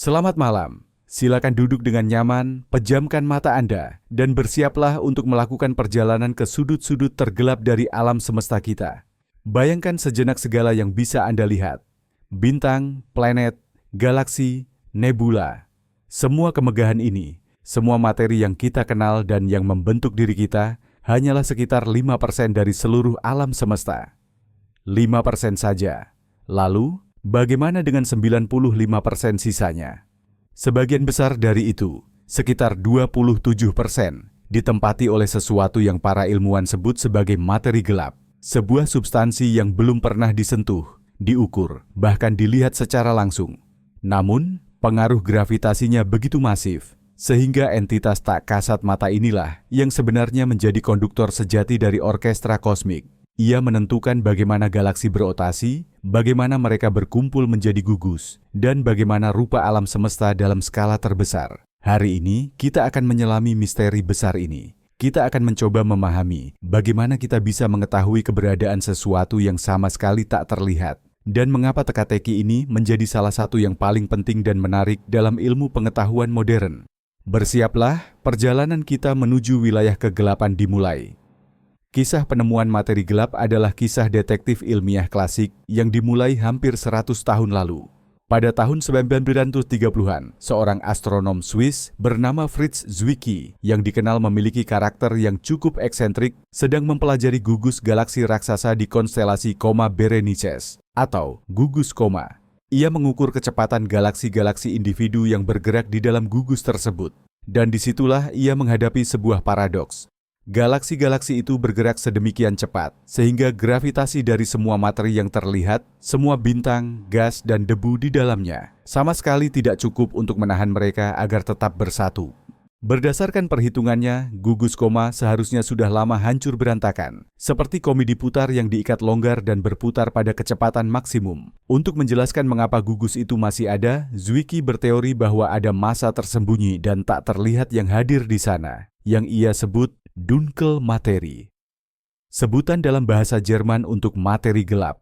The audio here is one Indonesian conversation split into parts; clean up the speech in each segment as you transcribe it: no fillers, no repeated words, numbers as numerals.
Selamat malam. Silakan duduk dengan nyaman, pejamkan mata Anda, dan bersiaplah untuk melakukan perjalanan ke sudut-sudut tergelap dari alam semesta kita. Bayangkan sejenak segala yang bisa Anda lihat. Bintang, planet, galaksi, nebula. Semua kemegahan ini, semua materi yang kita kenal dan yang membentuk diri kita, hanyalah sekitar 5% dari seluruh alam semesta. 5% saja. Lalu, bagaimana dengan 95% sisanya? Sebagian besar dari itu, sekitar 27%, ditempati oleh sesuatu yang para ilmuwan sebut sebagai materi gelap. Sebuah substansi yang belum pernah disentuh, diukur, bahkan dilihat secara langsung. Namun, pengaruh gravitasinya begitu masif, sehingga entitas tak kasat mata inilah yang sebenarnya menjadi konduktor sejati dari orkestra kosmik. Ia menentukan bagaimana galaksi berotasi, bagaimana mereka berkumpul menjadi gugus, dan bagaimana rupa alam semesta dalam skala terbesar. Hari ini, kita akan menyelami misteri besar ini. Kita akan mencoba memahami bagaimana kita bisa mengetahui keberadaan sesuatu yang sama sekali tak terlihat, dan mengapa teka-teki ini menjadi salah satu yang paling penting dan menarik dalam ilmu pengetahuan modern. Bersiaplah, perjalanan kita menuju wilayah kegelapan dimulai. Kisah penemuan materi gelap adalah kisah detektif ilmiah klasik yang dimulai hampir 100 tahun lalu. Pada tahun 1930-an, seorang astronom Swiss bernama Fritz Zwicky yang dikenal memiliki karakter yang cukup eksentrik sedang mempelajari gugus galaksi raksasa di konstelasi Coma Berenices atau gugus koma. Ia mengukur kecepatan galaksi-galaksi individu yang bergerak di dalam gugus tersebut. Dan disitulah ia menghadapi sebuah paradoks. Galaksi-galaksi itu bergerak sedemikian cepat, sehingga gravitasi dari semua materi yang terlihat, semua bintang, gas, dan debu di dalamnya, sama sekali tidak cukup untuk menahan mereka agar tetap bersatu. Berdasarkan perhitungannya, gugus koma seharusnya sudah lama hancur berantakan, seperti komedi putar yang diikat longgar dan berputar pada kecepatan maksimum. Untuk menjelaskan mengapa gugus itu masih ada, Zwicky berteori bahwa ada massa tersembunyi dan tak terlihat yang hadir di sana, yang ia sebut Dunkel Materi. Sebutan dalam bahasa Jerman untuk materi gelap.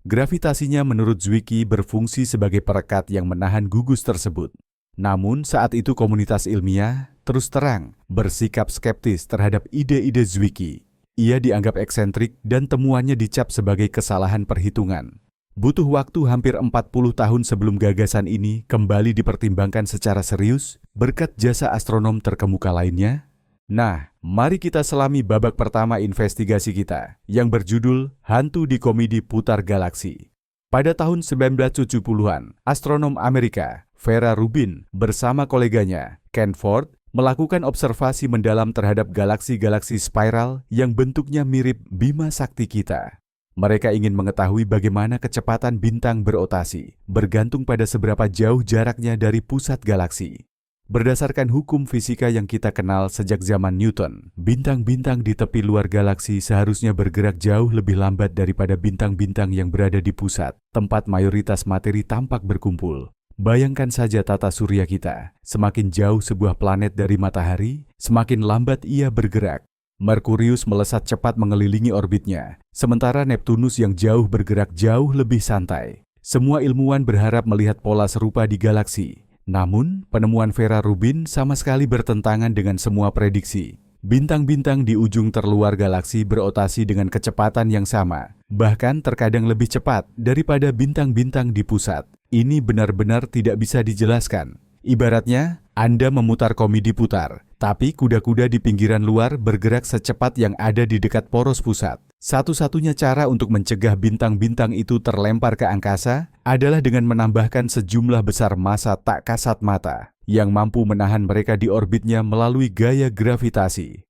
Gravitasinya menurut Zwicky berfungsi sebagai perekat yang menahan gugus tersebut. Namun saat itu komunitas ilmiah terus terang bersikap skeptis terhadap ide-ide Zwicky. Ia dianggap eksentrik dan temuannya dicap sebagai kesalahan perhitungan. Butuh waktu hampir 40 tahun sebelum gagasan ini kembali dipertimbangkan secara serius berkat jasa astronom terkemuka lainnya. Nah, mari kita selami babak pertama investigasi kita, yang berjudul Hantu di Komedi Putar Galaksi. Pada tahun 1970-an, astronom Amerika, Vera Rubin, bersama koleganya, Ken Ford, melakukan observasi mendalam terhadap galaksi-galaksi spiral yang bentuknya mirip Bima Sakti kita. Mereka ingin mengetahui bagaimana kecepatan bintang berotasi, bergantung pada seberapa jauh jaraknya dari pusat galaksi. Berdasarkan hukum fisika yang kita kenal sejak zaman Newton, bintang-bintang di tepi luar galaksi seharusnya bergerak jauh lebih lambat daripada bintang-bintang yang berada di pusat, tempat mayoritas materi tampak berkumpul. Bayangkan saja tata surya kita, semakin jauh sebuah planet dari matahari, semakin lambat ia bergerak. Merkurius melesat cepat mengelilingi orbitnya, sementara Neptunus yang jauh bergerak jauh lebih santai. Semua ilmuwan berharap melihat pola serupa di galaksi. Namun, penemuan Vera Rubin sama sekali bertentangan dengan semua prediksi. Bintang-bintang di ujung terluar galaksi berotasi dengan kecepatan yang sama, bahkan terkadang lebih cepat daripada bintang-bintang di pusat. Ini benar-benar tidak bisa dijelaskan. Ibaratnya, Anda memutar komedi putar, tapi kuda-kuda di pinggiran luar bergerak secepat yang ada di dekat poros pusat. Satu-satunya cara untuk mencegah bintang-bintang itu terlempar ke angkasa adalah dengan menambahkan sejumlah besar massa tak kasat mata yang mampu menahan mereka di orbitnya melalui gaya gravitasi.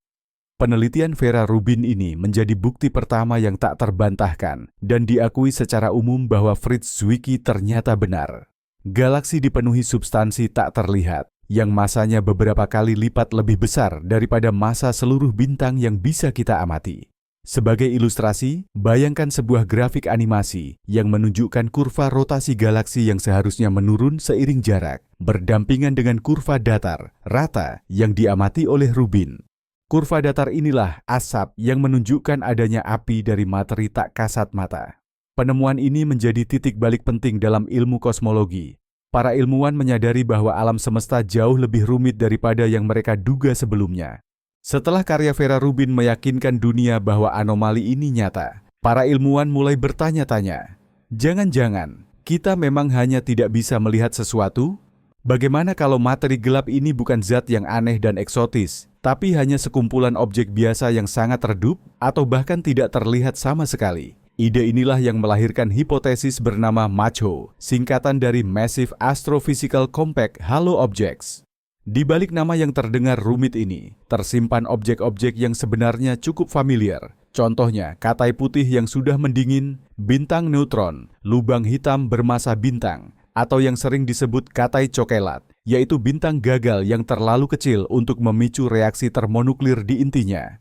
Penelitian Vera Rubin ini menjadi bukti pertama yang tak terbantahkan dan diakui secara umum bahwa Fritz Zwicky ternyata benar. Galaksi dipenuhi substansi tak terlihat yang massanya beberapa kali lipat lebih besar daripada massa seluruh bintang yang bisa kita amati. Sebagai ilustrasi, bayangkan sebuah grafik animasi yang menunjukkan kurva rotasi galaksi yang seharusnya menurun seiring jarak, berdampingan dengan kurva datar, rata yang diamati oleh Rubin. Kurva datar inilah asap yang menunjukkan adanya api dari materi tak kasat mata. Penemuan ini menjadi titik balik penting dalam ilmu kosmologi. para ilmuwan menyadari bahwa alam semesta jauh lebih rumit daripada yang mereka duga sebelumnya. Setelah karya Vera Rubin meyakinkan dunia bahwa anomali ini nyata, para ilmuwan mulai bertanya-tanya, jangan-jangan kita memang hanya tidak bisa melihat sesuatu? Bagaimana kalau materi gelap ini bukan zat yang aneh dan eksotis, tapi hanya sekumpulan objek biasa yang sangat redup atau bahkan tidak terlihat sama sekali? Ide inilah yang melahirkan hipotesis bernama MACHO, singkatan dari Massive Astrophysical Compact Halo Objects. Di balik nama yang terdengar rumit ini, tersimpan objek-objek yang sebenarnya cukup familiar. Contohnya, katai putih yang sudah mendingin, bintang neutron, lubang hitam bermassa bintang, atau yang sering disebut katai cokelat, yaitu bintang gagal yang terlalu kecil untuk memicu reaksi termonuklir di intinya.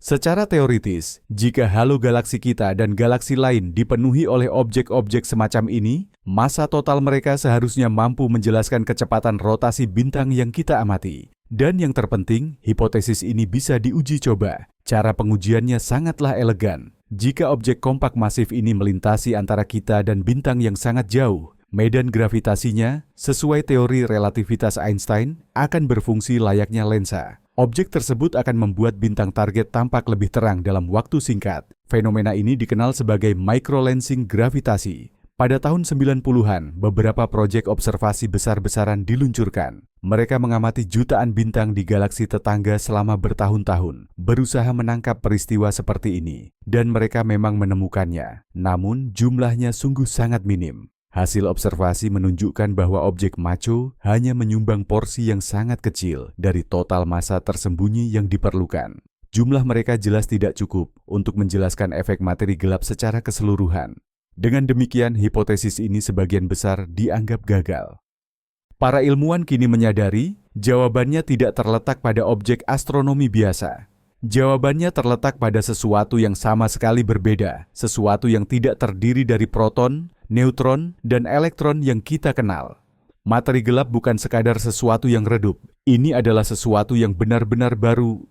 Secara teoritis, jika halo galaksi kita dan galaksi lain dipenuhi oleh objek-objek semacam ini, massa total mereka seharusnya mampu menjelaskan kecepatan rotasi bintang yang kita amati. Dan yang terpenting, hipotesis ini bisa diuji coba. Cara pengujiannya sangatlah elegan. Jika objek kompak masif ini melintasi antara kita dan bintang yang sangat jauh, medan gravitasinya, sesuai teori relativitas Einstein, akan berfungsi layaknya lensa. Objek tersebut akan membuat bintang target tampak lebih terang dalam waktu singkat. Fenomena ini dikenal sebagai microlensing gravitasi. Pada tahun 90-an, beberapa proyek observasi besar-besaran diluncurkan. Mereka mengamati jutaan bintang di galaksi tetangga selama bertahun-tahun, berusaha menangkap peristiwa seperti ini. Dan mereka memang menemukannya, namun jumlahnya sungguh sangat minim. Hasil observasi menunjukkan bahwa objek MACHO hanya menyumbang porsi yang sangat kecil dari total massa tersembunyi yang diperlukan. Jumlah mereka jelas tidak cukup untuk menjelaskan efek materi gelap secara keseluruhan. Dengan demikian, hipotesis ini sebagian besar dianggap gagal. Para ilmuwan kini menyadari jawabannya tidak terletak pada objek astronomi biasa. Jawabannya terletak pada sesuatu yang sama sekali berbeda, sesuatu yang tidak terdiri dari proton, neutron, dan elektron yang kita kenal. Materi gelap bukan sekadar sesuatu yang redup, ini adalah sesuatu yang benar-benar baru.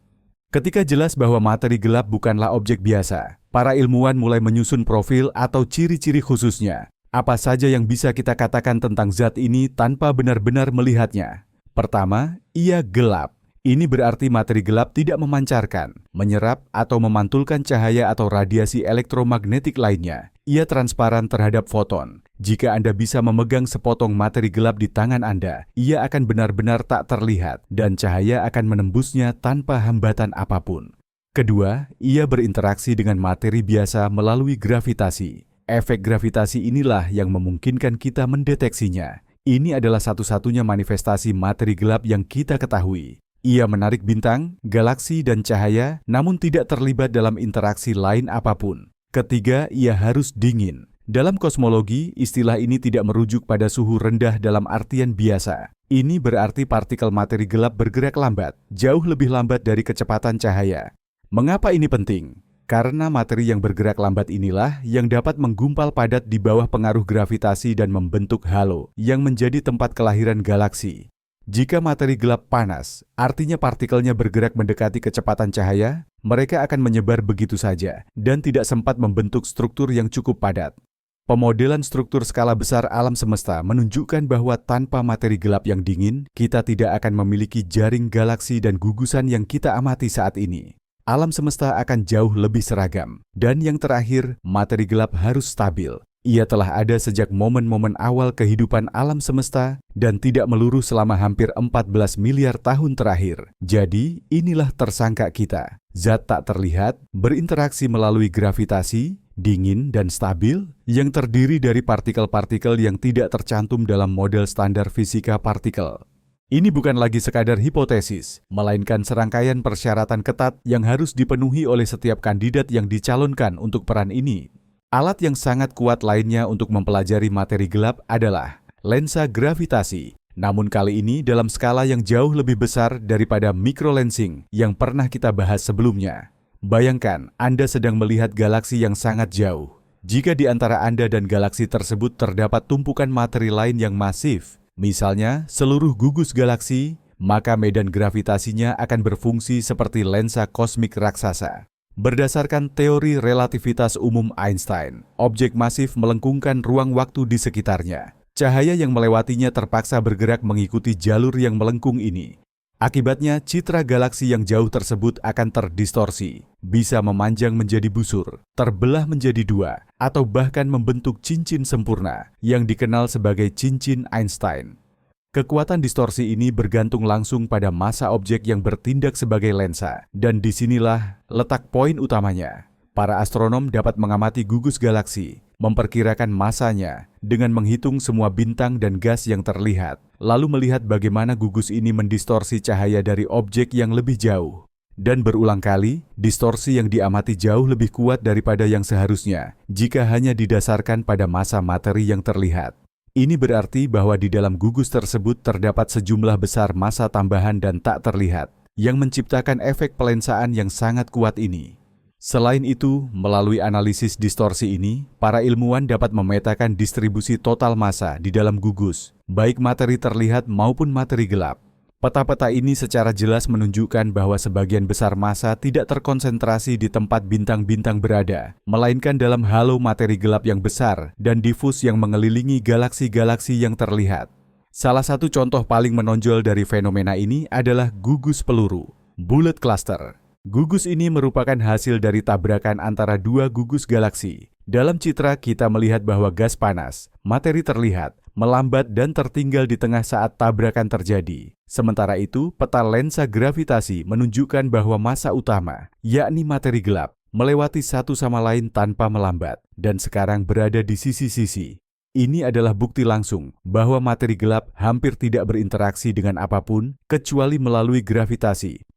Ketika jelas bahwa materi gelap bukanlah objek biasa, para ilmuwan mulai menyusun profil atau ciri-ciri khususnya. Apa saja yang bisa kita katakan tentang zat ini tanpa benar-benar melihatnya? Pertama, ia gelap. Ini berarti materi gelap tidak memancarkan, menyerap, atau memantulkan cahaya atau radiasi elektromagnetik lainnya. Ia transparan terhadap foton. Jika Anda bisa memegang sepotong materi gelap di tangan Anda, ia akan benar-benar tak terlihat dan cahaya akan menembusnya tanpa hambatan apapun. Kedua, ia berinteraksi dengan materi biasa melalui gravitasi. Efek gravitasi inilah yang memungkinkan kita mendeteksinya. Ini adalah satu-satunya manifestasi materi gelap yang kita ketahui. Ia menarik bintang, galaksi, dan cahaya, namun tidak terlibat dalam interaksi lain apapun. Ketiga, ia harus dingin. Dalam kosmologi, istilah ini tidak merujuk pada suhu rendah dalam artian biasa. Ini berarti partikel materi gelap bergerak lambat, jauh lebih lambat dari kecepatan cahaya. Mengapa ini penting? Karena materi yang bergerak lambat inilah yang dapat menggumpal padat di bawah pengaruh gravitasi dan membentuk halo, yang menjadi tempat kelahiran galaksi. Jika materi gelap panas, artinya partikelnya bergerak mendekati kecepatan cahaya, mereka akan menyebar begitu saja dan tidak sempat membentuk struktur yang cukup padat. Pemodelan struktur skala besar alam semesta menunjukkan bahwa tanpa materi gelap yang dingin, kita tidak akan memiliki jaring galaksi dan gugusan yang kita amati saat ini. Alam semesta akan jauh lebih seragam. Dan yang terakhir, materi gelap harus stabil. Ia telah ada sejak momen-momen awal kehidupan alam semesta dan tidak meluruh selama hampir 14 miliar tahun terakhir. Jadi, inilah tersangka kita. Zat tak terlihat, berinteraksi melalui gravitasi, dingin dan stabil, yang terdiri dari partikel-partikel yang tidak tercantum dalam model standar fisika partikel. Ini bukan lagi sekadar hipotesis, melainkan serangkaian persyaratan ketat yang harus dipenuhi oleh setiap kandidat yang dicalonkan untuk peran ini. Alat yang sangat kuat lainnya untuk mempelajari materi gelap adalah lensa gravitasi. Namun kali ini dalam skala yang jauh lebih besar daripada microlensing yang pernah kita bahas sebelumnya. Bayangkan, Anda sedang melihat galaksi yang sangat jauh. Jika di antara Anda dan galaksi tersebut terdapat tumpukan materi lain yang masif, misalnya seluruh gugus galaksi, maka medan gravitasinya akan berfungsi seperti lensa kosmik raksasa. Berdasarkan teori relativitas umum Einstein, objek masif melengkungkan ruang waktu di sekitarnya. Cahaya yang melewatinya terpaksa bergerak mengikuti jalur yang melengkung ini. Akibatnya, citra galaksi yang jauh tersebut akan terdistorsi, bisa memanjang menjadi busur, terbelah menjadi dua, atau bahkan membentuk cincin sempurna yang dikenal sebagai cincin Einstein. Kekuatan distorsi ini bergantung langsung pada massa objek yang bertindak sebagai lensa, dan disinilah letak poin utamanya. Para astronom dapat mengamati gugus galaksi, memperkirakan masanya dengan menghitung semua bintang dan gas yang terlihat, lalu melihat bagaimana gugus ini mendistorsi cahaya dari objek yang lebih jauh. Dan berulang kali, distorsi yang diamati jauh lebih kuat daripada yang seharusnya jika hanya didasarkan pada massa materi yang terlihat. Ini berarti bahwa di dalam gugus tersebut terdapat sejumlah besar massa tambahan dan tak terlihat, yang menciptakan efek pelensaan yang sangat kuat ini. Selain itu, melalui analisis distorsi ini, para ilmuwan dapat memetakan distribusi total massa di dalam gugus, baik materi terlihat maupun materi gelap. Peta-peta ini secara jelas menunjukkan bahwa sebagian besar massa tidak terkonsentrasi di tempat bintang-bintang berada, melainkan dalam halo materi gelap yang besar dan difus yang mengelilingi galaksi-galaksi yang terlihat. Salah satu contoh paling menonjol dari fenomena ini adalah gugus peluru, bullet cluster. Gugus ini merupakan hasil dari tabrakan antara dua gugus galaksi. Dalam citra kita melihat bahwa gas panas, materi terlihat, melambat dan tertinggal di tengah saat tabrakan terjadi. Sementara itu, peta lensa gravitasi menunjukkan bahwa massa utama, yakni materi gelap, melewati satu sama lain tanpa melambat, dan sekarang berada di sisi-sisi. Ini adalah bukti langsung bahwa materi gelap hampir tidak berinteraksi dengan apapun, kecuali melalui gravitasi.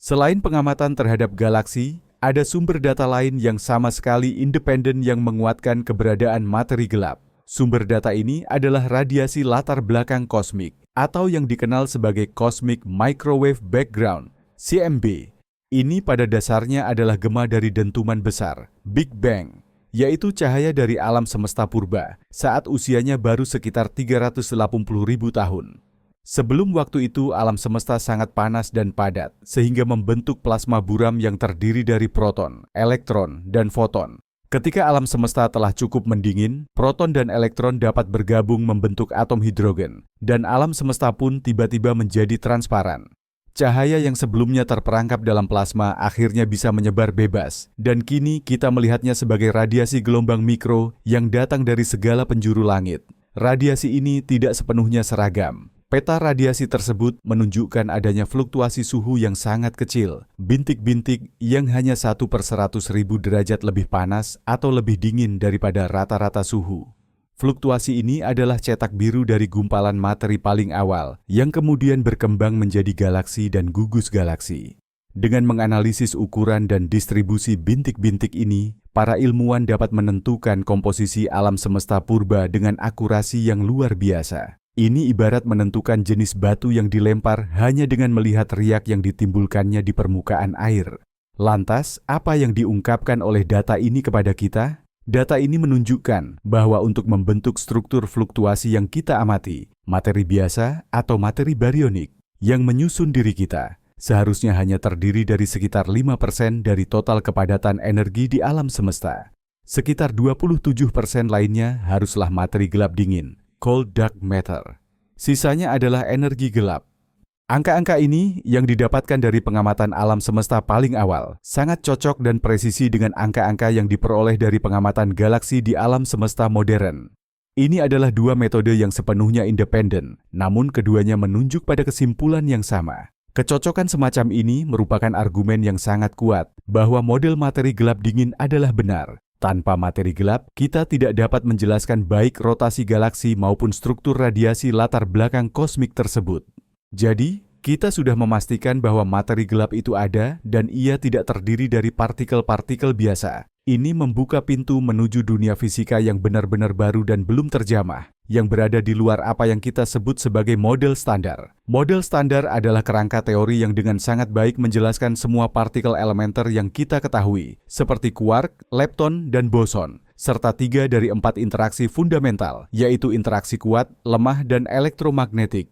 Selain pengamatan terhadap galaksi, ada sumber data lain yang sama sekali independen yang menguatkan keberadaan materi gelap. Sumber data ini adalah radiasi latar belakang kosmik, atau yang dikenal sebagai Cosmic Microwave Background, CMB. Ini pada dasarnya adalah gema dari dentuman besar, Big Bang, yaitu cahaya dari alam semesta purba, saat usianya baru sekitar 380.000 tahun. Sebelum waktu itu, alam semesta sangat panas dan padat, sehingga membentuk plasma buram yang terdiri dari proton, elektron, dan foton. Ketika alam semesta telah cukup mendingin, proton dan elektron dapat bergabung membentuk atom hidrogen, dan alam semesta pun tiba-tiba menjadi transparan. Cahaya yang sebelumnya terperangkap dalam plasma akhirnya bisa menyebar bebas, dan kini kita melihatnya sebagai radiasi gelombang mikro yang datang dari segala penjuru langit. Radiasi ini tidak sepenuhnya seragam. Peta radiasi tersebut menunjukkan adanya fluktuasi suhu yang sangat kecil, bintik-bintik yang hanya 1/100.000 derajat lebih panas atau lebih dingin daripada rata-rata suhu. Fluktuasi ini adalah cetak biru dari gumpalan materi paling awal, yang kemudian berkembang menjadi galaksi dan gugus galaksi. Dengan menganalisis ukuran dan distribusi bintik-bintik ini, para ilmuwan dapat menentukan komposisi alam semesta purba dengan akurasi yang luar biasa. Ini ibarat menentukan jenis batu yang dilempar hanya dengan melihat riak yang ditimbulkannya di permukaan air. Lantas, apa yang diungkapkan oleh data ini kepada kita? Data ini menunjukkan bahwa untuk membentuk struktur fluktuasi yang kita amati, materi biasa atau materi barionik yang menyusun diri kita, seharusnya hanya terdiri dari sekitar 5% dari total kepadatan energi di alam semesta. Sekitar 27% lainnya haruslah materi gelap dingin, cold dark matter. Sisanya adalah energi gelap. Angka-angka ini yang didapatkan dari pengamatan alam semesta paling awal sangat cocok dan presisi dengan angka-angka yang diperoleh dari pengamatan galaksi di alam semesta modern. Ini adalah dua metode yang sepenuhnya independen, namun keduanya menunjuk pada kesimpulan yang sama. Kecocokan semacam ini merupakan argumen yang sangat kuat bahwa model materi gelap dingin adalah benar. Tanpa materi gelap, kita tidak dapat menjelaskan baik rotasi galaksi maupun struktur radiasi latar belakang kosmik tersebut. Jadi, kita sudah memastikan bahwa materi gelap itu ada dan ia tidak terdiri dari partikel-partikel biasa. Ini membuka pintu menuju dunia fisika yang benar-benar baru dan belum terjamah, yang berada di luar apa yang kita sebut sebagai model standar. Model standar adalah kerangka teori yang dengan sangat baik menjelaskan semua partikel elementer yang kita ketahui, seperti quark, lepton, dan boson, serta 3 dari 4 interaksi fundamental, yaitu interaksi kuat, lemah, dan elektromagnetik.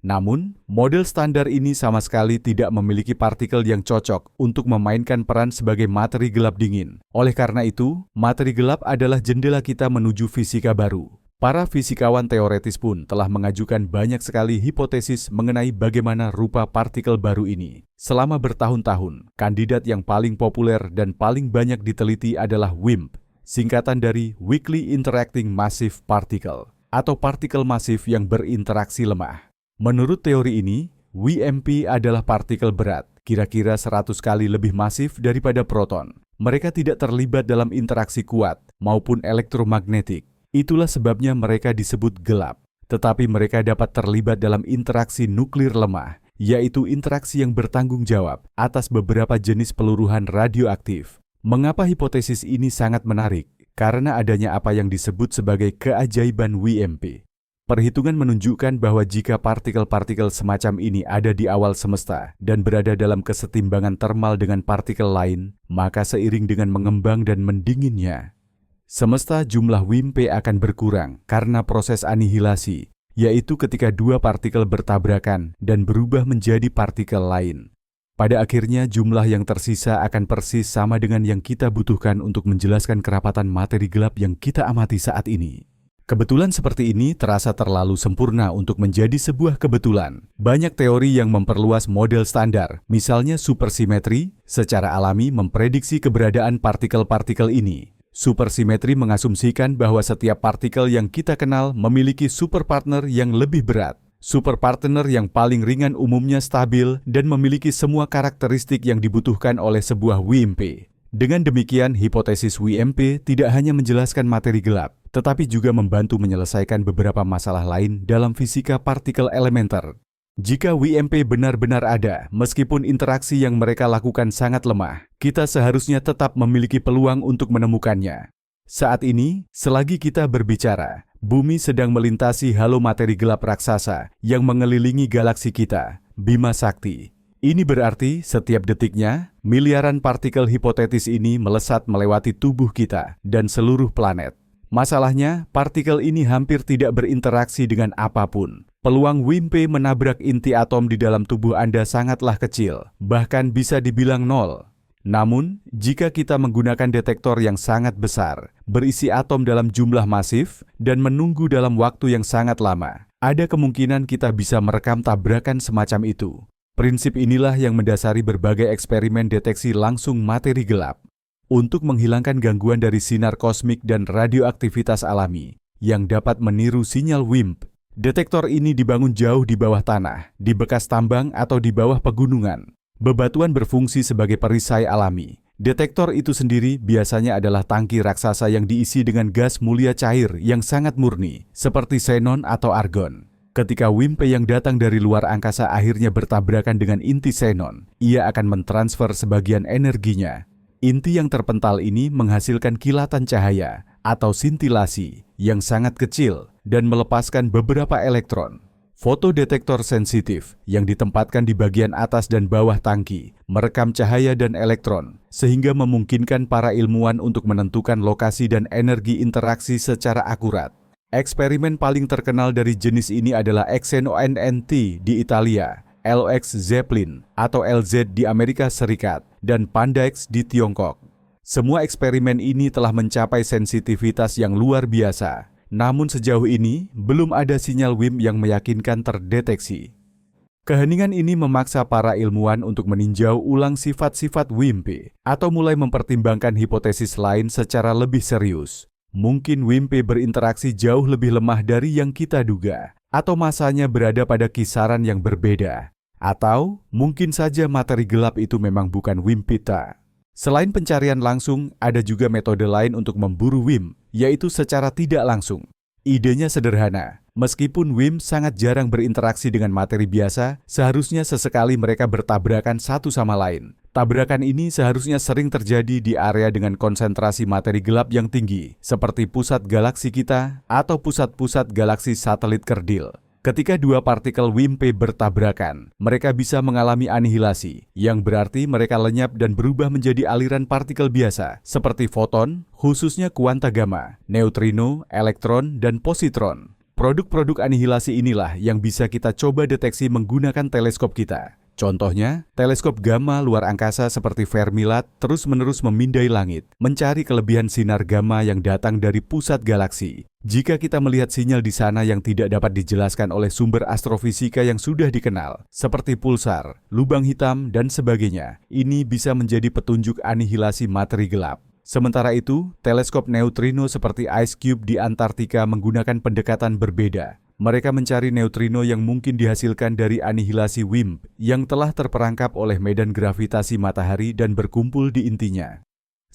Namun, model standar ini sama sekali tidak memiliki partikel yang cocok untuk memainkan peran sebagai materi gelap dingin. Oleh karena itu, materi gelap adalah jendela kita menuju fisika baru. Para fisikawan teoretis pun telah mengajukan banyak sekali hipotesis mengenai bagaimana rupa partikel baru ini. Selama bertahun-tahun, kandidat yang paling populer dan paling banyak diteliti adalah WIMP, singkatan dari Weakly Interacting Massive Particle, atau partikel masif yang berinteraksi lemah. Menurut teori ini, WMP adalah partikel berat, kira-kira 100 kali lebih masif daripada proton. Mereka tidak terlibat dalam interaksi kuat maupun elektromagnetik. Itulah sebabnya mereka disebut gelap. Tetapi mereka dapat terlibat dalam interaksi nuklir lemah, yaitu interaksi yang bertanggung jawab atas beberapa jenis peluruhan radioaktif. Mengapa hipotesis ini sangat menarik? Karena adanya apa yang disebut sebagai keajaiban WMP. Perhitungan menunjukkan bahwa jika partikel-partikel semacam ini ada di awal semesta dan berada dalam kesetimbangan termal dengan partikel lain, maka seiring dengan mengembang dan mendinginnya, semesta jumlah WIMP akan berkurang karena proses anihilasi, yaitu ketika dua partikel bertabrakan dan berubah menjadi partikel lain. Pada akhirnya jumlah yang tersisa akan persis sama dengan yang kita butuhkan untuk menjelaskan kerapatan materi gelap yang kita amati saat ini. Kebetulan seperti ini terasa terlalu sempurna untuk menjadi sebuah kebetulan. Banyak teori yang memperluas model standar, misalnya supersimetri, secara alami memprediksi keberadaan partikel-partikel ini. Supersimetri mengasumsikan bahwa setiap partikel yang kita kenal memiliki superpartner yang lebih berat. Superpartner yang paling ringan umumnya stabil dan memiliki semua karakteristik yang dibutuhkan oleh sebuah WMP. Dengan demikian, hipotesis WMP tidak hanya menjelaskan materi gelap, tetapi juga membantu menyelesaikan beberapa masalah lain dalam fisika partikel elementer. Jika WMP benar-benar ada, meskipun interaksi yang mereka lakukan sangat lemah, kita seharusnya tetap memiliki peluang untuk menemukannya. Saat ini, selagi kita berbicara, bumi sedang melintasi halo materi gelap raksasa yang mengelilingi galaksi kita, Bima Sakti. Ini berarti setiap detiknya, miliaran partikel hipotetis ini melesat melewati tubuh kita dan seluruh planet. Masalahnya, partikel ini hampir tidak berinteraksi dengan apapun. Peluang WIMP menabrak inti atom di dalam tubuh Anda sangatlah kecil, bahkan bisa dibilang nol. Namun, jika kita menggunakan detektor yang sangat besar, berisi atom dalam jumlah masif, dan menunggu dalam waktu yang sangat lama, ada kemungkinan kita bisa merekam tabrakan semacam itu. Prinsip inilah yang mendasari berbagai eksperimen deteksi langsung materi gelap. Untuk menghilangkan gangguan dari sinar kosmik dan radioaktivitas alami yang dapat meniru sinyal WIMP, detektor ini dibangun jauh di bawah tanah, di bekas tambang atau di bawah pegunungan. Bebatuan berfungsi sebagai perisai alami. Detektor itu sendiri biasanya adalah tangki raksasa yang diisi dengan gas mulia cair yang sangat murni, seperti xenon atau argon. Ketika WIMP yang datang dari luar angkasa akhirnya bertabrakan dengan inti xenon, ia akan mentransfer sebagian energinya. Inti yang terpental ini menghasilkan kilatan cahaya atau sintilasi yang sangat kecil dan melepaskan beberapa elektron. Fotodetektor sensitif yang ditempatkan di bagian atas dan bawah tangki merekam cahaya dan elektron sehingga memungkinkan para ilmuwan untuk menentukan lokasi dan energi interaksi secara akurat. Eksperimen paling terkenal dari jenis ini adalah XNONNT di Italia, LX Zeppelin atau LZ di Amerika Serikat, dan Pandax di Tiongkok. Semua eksperimen ini telah mencapai sensitivitas yang luar biasa. Namun sejauh ini, belum ada sinyal WIMP yang meyakinkan terdeteksi. Keheningan ini memaksa para ilmuwan untuk meninjau ulang sifat-sifat WIMP atau mulai mempertimbangkan hipotesis lain secara lebih serius. Mungkin WIMP berinteraksi jauh lebih lemah dari yang kita duga, atau masanya berada pada kisaran yang berbeda. Atau mungkin saja materi gelap itu memang bukan WIMP kita. Selain pencarian langsung, ada juga metode lain untuk memburu WIMP, yaitu secara tidak langsung. Idenya sederhana. Meskipun WIMP sangat jarang berinteraksi dengan materi biasa, seharusnya sesekali mereka bertabrakan satu sama lain. Tabrakan ini seharusnya sering terjadi di area dengan konsentrasi materi gelap yang tinggi, seperti pusat galaksi kita atau pusat-pusat galaksi satelit kerdil. Ketika dua partikel WIMP bertabrakan, mereka bisa mengalami anihilasi, yang berarti mereka lenyap dan berubah menjadi aliran partikel biasa, seperti foton, khususnya kuanta gamma, neutrino, elektron, dan positron. Produk-produk anihilasi inilah yang bisa kita coba deteksi menggunakan teleskop kita. Contohnya, teleskop gamma luar angkasa seperti Fermilab terus-menerus memindai langit, mencari kelebihan sinar gamma yang datang dari pusat galaksi. Jika kita melihat sinyal di sana yang tidak dapat dijelaskan oleh sumber astrofisika yang sudah dikenal, seperti pulsar, lubang hitam, dan sebagainya, ini bisa menjadi petunjuk anihilasi materi gelap. Sementara itu, teleskop neutrino seperti Ice Cube di Antartika menggunakan pendekatan berbeda. Mereka mencari neutrino yang mungkin dihasilkan dari anihilasi WIMP yang telah terperangkap oleh medan gravitasi matahari dan berkumpul di intinya.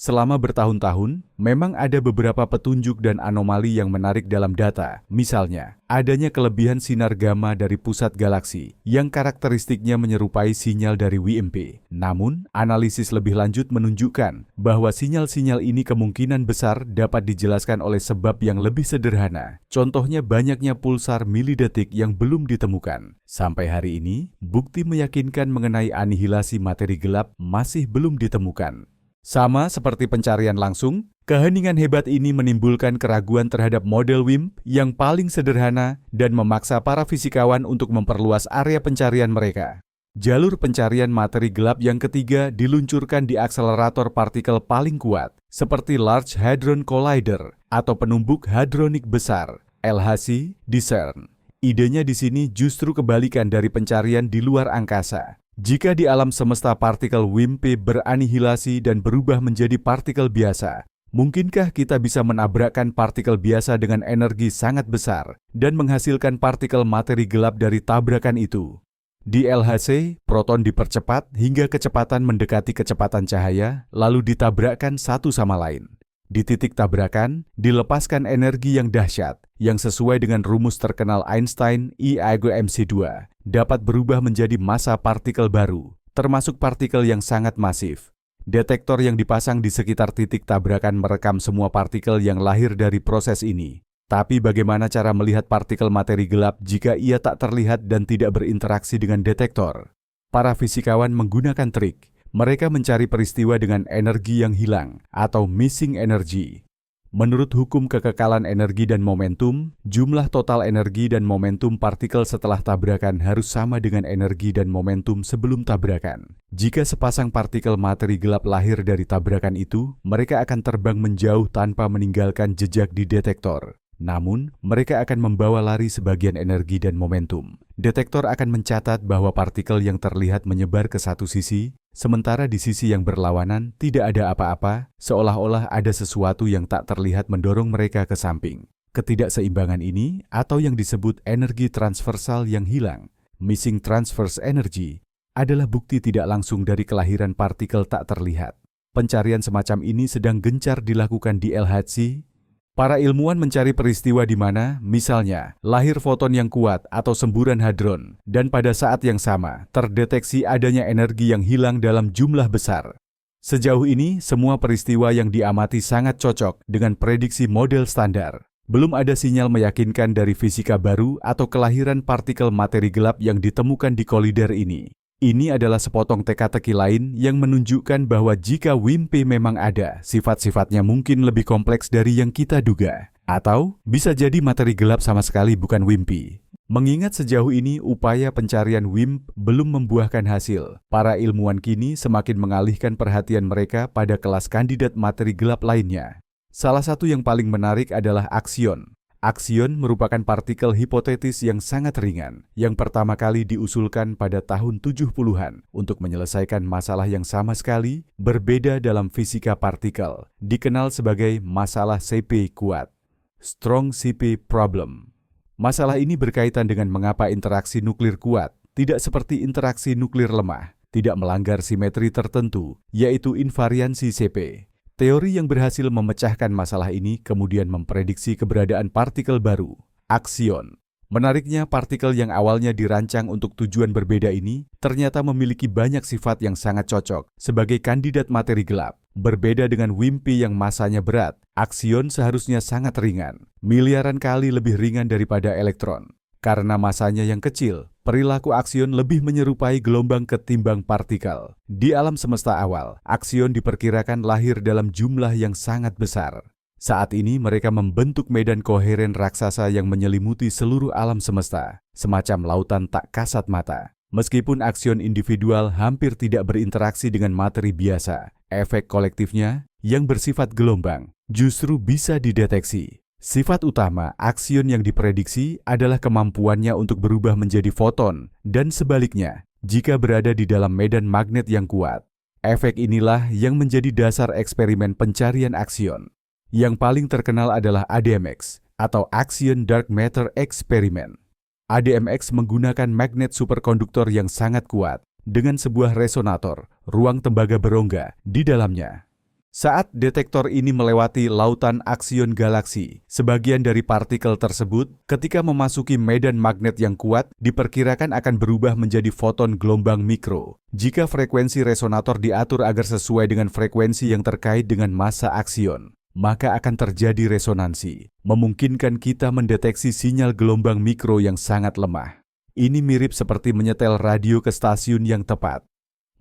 Selama bertahun-tahun, memang ada beberapa petunjuk dan anomali yang menarik dalam data. Misalnya, adanya kelebihan sinar gamma dari pusat galaksi yang karakteristiknya menyerupai sinyal dari WIMP. Namun, analisis lebih lanjut menunjukkan bahwa sinyal-sinyal ini kemungkinan besar dapat dijelaskan oleh sebab yang lebih sederhana. Contohnya banyaknya pulsar milidetik yang belum ditemukan. Sampai hari ini, bukti meyakinkan mengenai anihilasi materi gelap masih belum ditemukan. Sama seperti pencarian langsung, keheningan hebat ini menimbulkan keraguan terhadap model WIMP yang paling sederhana dan memaksa para fisikawan untuk memperluas area pencarian mereka. Jalur pencarian materi gelap yang ketiga diluncurkan di akselerator partikel paling kuat, seperti Large Hadron Collider atau penumbuk hadronik besar, LHC, di CERN. Idenya di sini justru kebalikan dari pencarian di luar angkasa. Jika di alam semesta partikel WIMP beranihilasi dan berubah menjadi partikel biasa, mungkinkah kita bisa menabrakkan partikel biasa dengan energi sangat besar dan menghasilkan partikel materi gelap dari tabrakan itu? Di LHC, proton dipercepat hingga kecepatan mendekati kecepatan cahaya, lalu ditabrakkan satu sama lain. Di titik tabrakan, dilepaskan energi yang dahsyat, yang sesuai dengan rumus terkenal Einstein E=mc2, dapat berubah menjadi massa partikel baru, termasuk partikel yang sangat masif. Detektor yang dipasang di sekitar titik tabrakan merekam semua partikel yang lahir dari proses ini. Tapi bagaimana cara melihat partikel materi gelap jika ia tak terlihat dan tidak berinteraksi dengan detektor? Para fisikawan menggunakan trik. Mereka mencari peristiwa dengan energi yang hilang atau missing energy. Menurut hukum kekekalan energi dan momentum, jumlah total energi dan momentum partikel setelah tabrakan harus sama dengan energi dan momentum sebelum tabrakan. Jika sepasang partikel materi gelap lahir dari tabrakan itu, mereka akan terbang menjauh tanpa meninggalkan jejak di detektor. Namun, mereka akan membawa lari sebagian energi dan momentum. Detektor akan mencatat bahwa partikel yang terlihat menyebar ke satu sisi, sementara di sisi yang berlawanan tidak ada apa-apa, seolah-olah ada sesuatu yang tak terlihat mendorong mereka ke samping. Ketidakseimbangan ini, atau yang disebut energi transversal yang hilang, missing transverse energy, adalah bukti tidak langsung dari kelahiran partikel tak terlihat. Pencarian semacam ini sedang gencar dilakukan di LHC. Para ilmuwan mencari peristiwa di mana, misalnya, lahir foton yang kuat atau semburan hadron, dan pada saat yang sama, terdeteksi adanya energi yang hilang dalam jumlah besar. Sejauh ini, semua peristiwa yang diamati sangat cocok dengan prediksi model standar. Belum ada sinyal meyakinkan dari fisika baru atau kelahiran partikel materi gelap yang ditemukan di kolider ini. Ini adalah sepotong teka-teki lain yang menunjukkan bahwa jika WIMP memang ada, sifat-sifatnya mungkin lebih kompleks dari yang kita duga. Atau bisa jadi materi gelap sama sekali bukan WIMP. Mengingat sejauh ini upaya pencarian WIMP belum membuahkan hasil, para ilmuwan kini semakin mengalihkan perhatian mereka pada kelas kandidat materi gelap lainnya. Salah satu yang paling menarik adalah aksion. Aksion merupakan partikel hipotetis yang sangat ringan, yang pertama kali diusulkan pada tahun 70-an untuk menyelesaikan masalah yang sama sekali berbeda dalam fisika partikel, dikenal sebagai masalah CP kuat, Strong CP Problem. Masalah ini berkaitan dengan mengapa interaksi nuklir kuat tidak seperti interaksi nuklir lemah, tidak melanggar simetri tertentu, yaitu invariansi CP. Teori yang berhasil memecahkan masalah ini kemudian memprediksi keberadaan partikel baru, aksion. Menariknya, partikel yang awalnya dirancang untuk tujuan berbeda ini ternyata memiliki banyak sifat yang sangat cocok sebagai kandidat materi gelap. Berbeda dengan WIMP yang masanya berat, aksion seharusnya sangat ringan, miliaran kali lebih ringan daripada elektron. Karena masanya yang kecil, perilaku aksion lebih menyerupai gelombang ketimbang partikel. Di alam semesta awal, aksion diperkirakan lahir dalam jumlah yang sangat besar. Saat ini mereka membentuk medan koheren raksasa yang menyelimuti seluruh alam semesta, semacam lautan tak kasat mata. Meskipun aksion individual hampir tidak berinteraksi dengan materi biasa, efek kolektifnya yang bersifat gelombang justru bisa dideteksi. Sifat utama aksion yang diprediksi adalah kemampuannya untuk berubah menjadi foton, dan sebaliknya, jika berada di dalam medan magnet yang kuat. Efek inilah yang menjadi dasar eksperimen pencarian aksion. Yang paling terkenal adalah ADMX, atau Action Dark Matter Experiment. ADMX menggunakan magnet superkonduktor yang sangat kuat, dengan sebuah resonator, ruang tembaga berongga, di dalamnya. Saat detektor ini melewati lautan aksion galaksi, sebagian dari partikel tersebut ketika memasuki medan magnet yang kuat diperkirakan akan berubah menjadi foton gelombang mikro. Jika frekuensi resonator diatur agar sesuai dengan frekuensi yang terkait dengan massa aksion, maka akan terjadi resonansi, memungkinkan kita mendeteksi sinyal gelombang mikro yang sangat lemah. Ini mirip seperti menyetel radio ke stasiun yang tepat.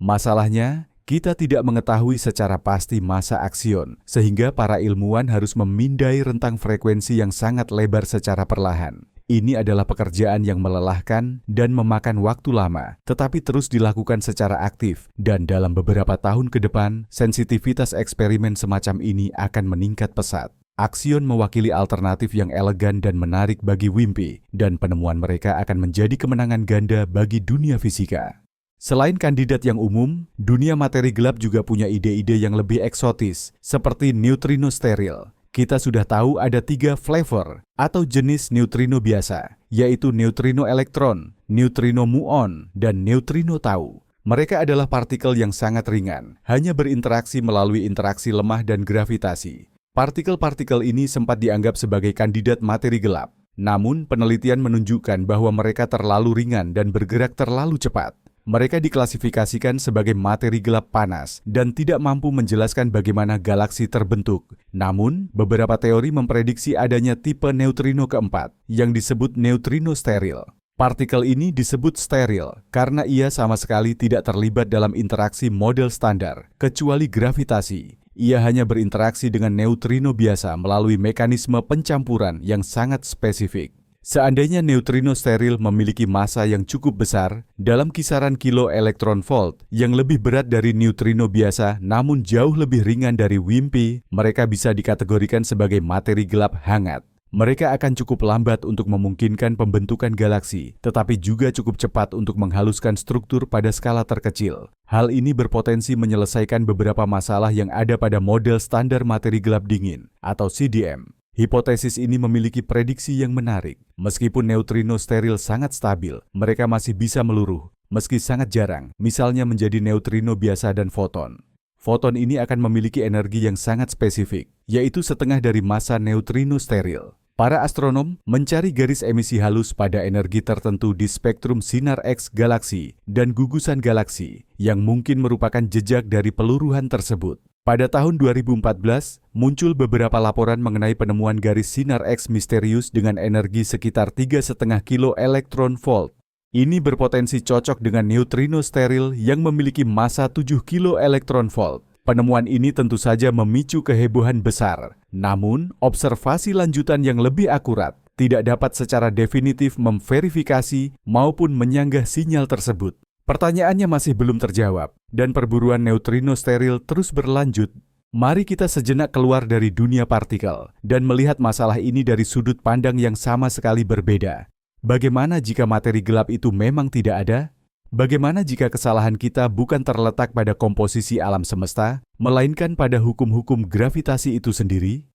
Masalahnya, kita tidak mengetahui secara pasti massa aksion, sehingga para ilmuwan harus memindai rentang frekuensi yang sangat lebar secara perlahan. Ini adalah pekerjaan yang melelahkan dan memakan waktu lama, tetapi terus dilakukan secara aktif, dan dalam beberapa tahun ke depan, sensitivitas eksperimen semacam ini akan meningkat pesat. Aksion mewakili alternatif yang elegan dan menarik bagi WIMPy, dan penemuan mereka akan menjadi kemenangan ganda bagi dunia fisika. Selain kandidat yang umum, dunia materi gelap juga punya ide-ide yang lebih eksotis, seperti neutrino steril. Kita sudah tahu ada 3 flavor atau jenis neutrino biasa, yaitu neutrino elektron, neutrino muon, dan neutrino tau. Mereka adalah partikel yang sangat ringan, hanya berinteraksi melalui interaksi lemah dan gravitasi. Partikel-partikel ini sempat dianggap sebagai kandidat materi gelap. Namun, penelitian menunjukkan bahwa mereka terlalu ringan dan bergerak terlalu cepat. Mereka diklasifikasikan sebagai materi gelap panas dan tidak mampu menjelaskan bagaimana galaksi terbentuk. Namun, beberapa teori memprediksi adanya tipe neutrino keempat yang disebut neutrino steril. Partikel ini disebut steril karena ia sama sekali tidak terlibat dalam interaksi model standar, kecuali gravitasi. Ia hanya berinteraksi dengan neutrino biasa melalui mekanisme pencampuran yang sangat spesifik. Seandainya neutrino steril memiliki massa yang cukup besar, dalam kisaran kilo elektron volt, yang lebih berat dari neutrino biasa namun jauh lebih ringan dari WIMPy, mereka bisa dikategorikan sebagai materi gelap hangat. Mereka akan cukup lambat untuk memungkinkan pembentukan galaksi, tetapi juga cukup cepat untuk menghaluskan struktur pada skala terkecil. Hal ini berpotensi menyelesaikan beberapa masalah yang ada pada model standar materi gelap dingin, atau CDM. Hipotesis ini memiliki prediksi yang menarik. Meskipun neutrino steril sangat stabil, mereka masih bisa meluruh, meski sangat jarang, misalnya menjadi neutrino biasa dan foton. Foton ini akan memiliki energi yang sangat spesifik, yaitu setengah dari massa neutrino steril. Para astronom mencari garis emisi halus pada energi tertentu di spektrum sinar X galaksi dan gugusan galaksi, yang mungkin merupakan jejak dari peluruhan tersebut. Pada tahun 2014, muncul beberapa laporan mengenai penemuan garis sinar X misterius dengan energi sekitar 3,5 kilo elektron volt. Ini berpotensi cocok dengan neutrino steril yang memiliki massa 7 kilo elektron volt. Penemuan ini tentu saja memicu kehebohan besar. Namun, observasi lanjutan yang lebih akurat tidak dapat secara definitif memverifikasi maupun menyanggah sinyal tersebut. Pertanyaannya masih belum terjawab, dan perburuan neutrino steril terus berlanjut. Mari kita sejenak keluar dari dunia partikel dan melihat masalah ini dari sudut pandang yang sama sekali berbeda. Bagaimana jika materi gelap itu memang tidak ada? Bagaimana jika kesalahan kita bukan terletak pada komposisi alam semesta, melainkan pada hukum-hukum gravitasi itu sendiri?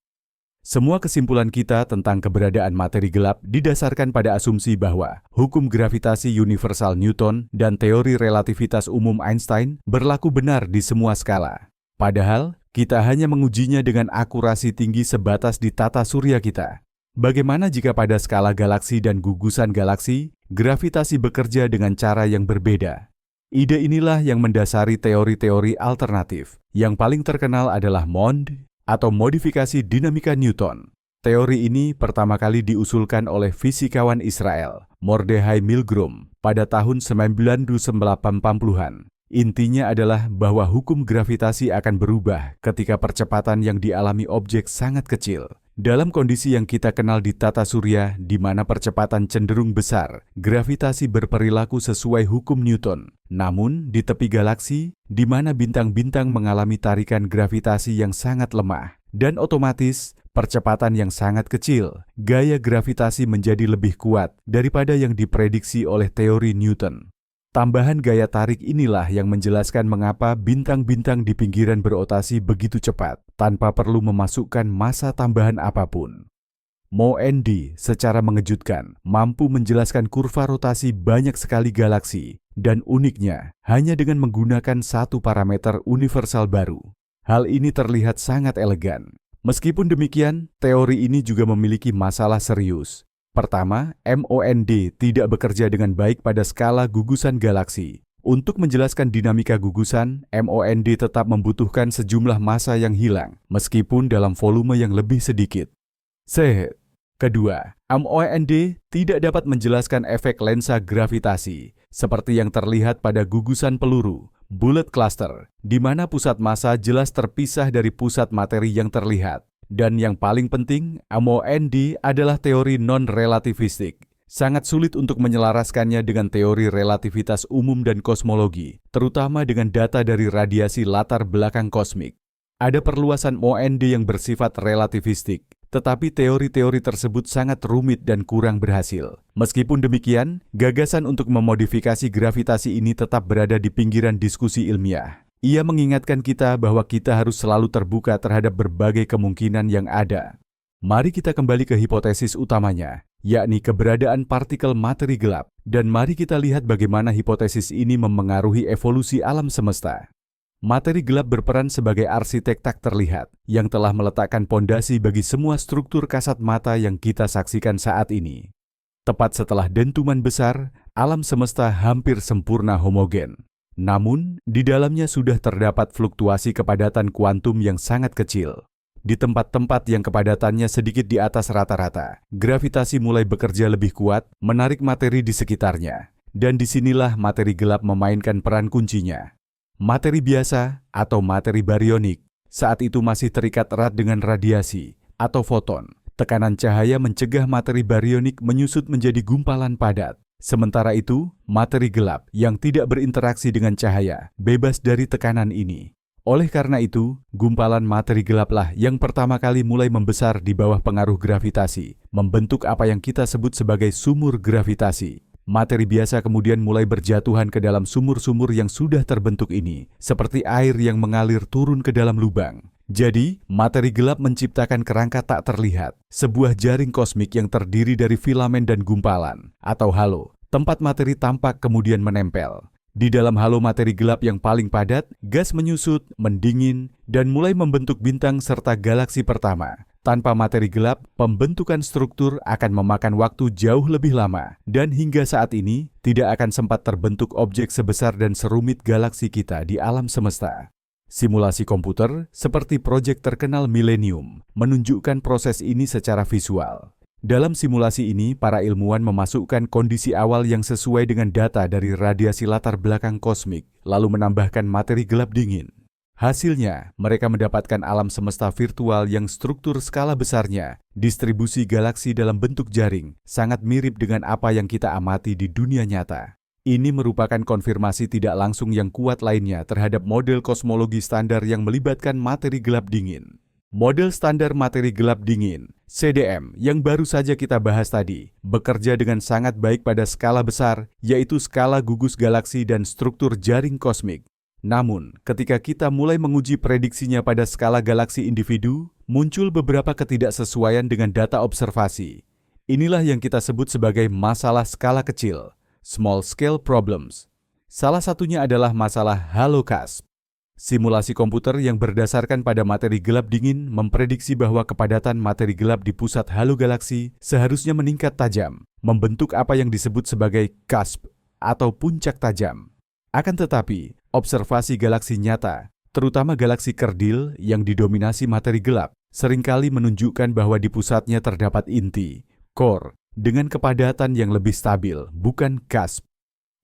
Semua kesimpulan kita tentang keberadaan materi gelap didasarkan pada asumsi bahwa hukum gravitasi universal Newton dan teori relativitas umum Einstein berlaku benar di semua skala. Padahal, kita hanya mengujinya dengan akurasi tinggi sebatas di tata surya kita. Bagaimana jika pada skala galaksi dan gugusan galaksi, gravitasi bekerja dengan cara yang berbeda? Ide inilah yang mendasari teori-teori alternatif. Yang paling terkenal adalah MOND, atau modifikasi dinamika Newton. Teori ini pertama kali diusulkan oleh fisikawan Israel, Mordechai Milgrom, pada tahun 1980-an. Intinya adalah bahwa hukum gravitasi akan berubah ketika percepatan yang dialami objek sangat kecil. Dalam kondisi yang kita kenal di tata surya, di mana percepatan cenderung besar, gravitasi berperilaku sesuai hukum Newton. Namun, di tepi galaksi, di mana bintang-bintang mengalami tarikan gravitasi yang sangat lemah, Dan otomatis, percepatan yang sangat kecil, gaya gravitasi menjadi lebih kuat daripada yang diprediksi oleh teori Newton. Tambahan gaya tarik inilah yang menjelaskan mengapa bintang-bintang di pinggiran berotasi begitu cepat, tanpa perlu memasukkan massa tambahan apapun. MOND secara mengejutkan mampu menjelaskan kurva rotasi banyak sekali galaksi, dan uniknya hanya dengan menggunakan satu parameter universal baru. Hal ini terlihat sangat elegan. Meskipun demikian, teori ini juga memiliki masalah serius. Pertama, MOND tidak bekerja dengan baik pada skala gugusan galaksi. Untuk menjelaskan dinamika gugusan, MOND tetap membutuhkan sejumlah massa yang hilang, meskipun dalam volume yang lebih sedikit. Kedua, MOND tidak dapat menjelaskan efek lensa gravitasi, seperti yang terlihat pada gugusan peluru, bullet cluster, di mana pusat massa jelas terpisah dari pusat materi yang terlihat. Dan yang paling penting, MOND adalah teori non-relativistik. Sangat sulit untuk menyelaraskannya dengan teori relativitas umum dan kosmologi, terutama dengan data dari radiasi latar belakang kosmik. Ada perluasan MOND yang bersifat relativistik, tetapi teori-teori tersebut sangat rumit dan kurang berhasil. Meskipun demikian, gagasan untuk memodifikasi gravitasi ini tetap berada di pinggiran diskusi ilmiah. Ia mengingatkan kita bahwa kita harus selalu terbuka terhadap berbagai kemungkinan yang ada. Mari kita kembali ke hipotesis utamanya, yakni keberadaan partikel materi gelap, dan mari kita lihat bagaimana hipotesis ini memengaruhi evolusi alam semesta. Materi gelap berperan sebagai arsitek tak terlihat yang telah meletakkan pondasi bagi semua struktur kasat mata yang kita saksikan saat ini. Tepat setelah dentuman besar, alam semesta hampir sempurna homogen. Namun, di dalamnya sudah terdapat fluktuasi kepadatan kuantum yang sangat kecil. Di tempat-tempat yang kepadatannya sedikit di atas rata-rata, gravitasi mulai bekerja lebih kuat, menarik materi di sekitarnya. Dan disinilah materi gelap memainkan peran kuncinya. Materi biasa atau materi barionik saat itu masih terikat erat dengan radiasi atau foton. Tekanan cahaya mencegah materi barionik menyusut menjadi gumpalan padat. Sementara itu, materi gelap yang tidak berinteraksi dengan cahaya bebas dari tekanan ini. Oleh karena itu, gumpalan materi gelaplah yang pertama kali mulai membesar di bawah pengaruh gravitasi, membentuk apa yang kita sebut sebagai sumur gravitasi. Materi biasa kemudian mulai berjatuhan ke dalam sumur-sumur yang sudah terbentuk ini, seperti air yang mengalir turun ke dalam lubang. Jadi, materi gelap menciptakan kerangka tak terlihat, sebuah jaring kosmik yang terdiri dari filamen dan gumpalan, atau halo, tempat materi tampak kemudian menempel. Di dalam halo materi gelap yang paling padat, gas menyusut, mendingin, dan mulai membentuk bintang serta galaksi pertama. Tanpa materi gelap, pembentukan struktur akan memakan waktu jauh lebih lama, dan hingga saat ini tidak akan sempat terbentuk objek sebesar dan serumit galaksi kita di alam semesta. Simulasi komputer, seperti proyek terkenal Millennium, menunjukkan proses ini secara visual. Dalam simulasi ini, para ilmuwan memasukkan kondisi awal yang sesuai dengan data dari radiasi latar belakang kosmik, lalu menambahkan materi gelap dingin. Hasilnya, mereka mendapatkan alam semesta virtual yang struktur skala besarnya, distribusi galaksi dalam bentuk jaring, sangat mirip dengan apa yang kita amati di dunia nyata. Ini merupakan konfirmasi tidak langsung yang kuat lainnya terhadap model kosmologi standar yang melibatkan materi gelap dingin. Model standar materi gelap dingin, CDM, yang baru saja kita bahas tadi, bekerja dengan sangat baik pada skala besar, yaitu skala gugus galaksi dan struktur jaring kosmik. Namun, ketika kita mulai menguji prediksinya pada skala galaksi individu, muncul beberapa ketidaksesuaian dengan data observasi. Inilah yang kita sebut sebagai masalah skala kecil, small scale problems. Salah satunya adalah masalah halo cusp. Simulasi komputer yang berdasarkan pada materi gelap dingin memprediksi bahwa kepadatan materi gelap di pusat halo galaksi seharusnya meningkat tajam, membentuk apa yang disebut sebagai cusp atau puncak tajam. Akan tetapi, observasi galaksi nyata, terutama galaksi kerdil yang didominasi materi gelap, seringkali menunjukkan bahwa di pusatnya terdapat inti, core, dengan kepadatan yang lebih stabil, bukan cusp.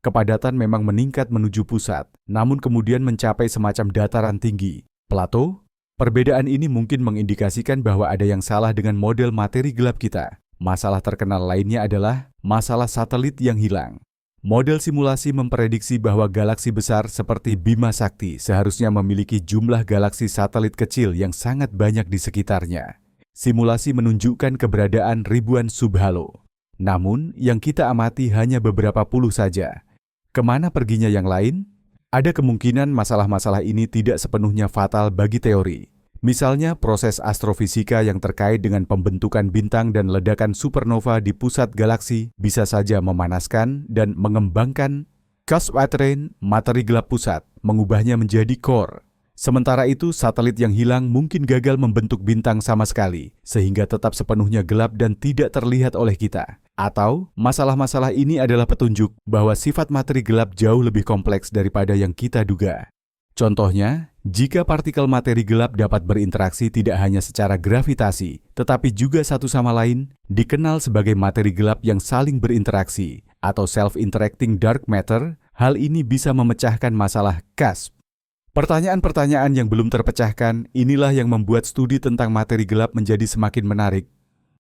Kepadatan memang meningkat menuju pusat, namun kemudian mencapai semacam dataran tinggi, plato. Perbedaan ini mungkin mengindikasikan bahwa ada yang salah dengan model materi gelap kita. Masalah terkenal lainnya adalah masalah satelit yang hilang. Model simulasi memprediksi bahwa galaksi besar seperti Bima Sakti seharusnya memiliki jumlah galaksi satelit kecil yang sangat banyak di sekitarnya. Simulasi menunjukkan keberadaan ribuan subhalo. Namun, yang kita amati hanya beberapa puluh saja. Kemana perginya yang lain? Ada kemungkinan masalah-masalah ini tidak sepenuhnya fatal bagi teori. Misalnya proses astrofisika yang terkait dengan pembentukan bintang dan ledakan supernova di pusat galaksi bisa saja memanaskan dan mengembangkan Cosmwaterin, materi gelap pusat, mengubahnya menjadi core. Sementara itu, satelit yang hilang mungkin gagal membentuk bintang sama sekali, sehingga tetap sepenuhnya gelap dan tidak terlihat oleh kita. Atau, masalah-masalah ini adalah petunjuk bahwa sifat materi gelap jauh lebih kompleks daripada yang kita duga. Contohnya, jika partikel materi gelap dapat berinteraksi tidak hanya secara gravitasi, tetapi juga satu sama lain, dikenal sebagai materi gelap yang saling berinteraksi, atau self-interacting dark matter, hal ini bisa memecahkan masalah CASP. Pertanyaan-pertanyaan yang belum terpecahkan, inilah yang membuat studi tentang materi gelap menjadi semakin menarik.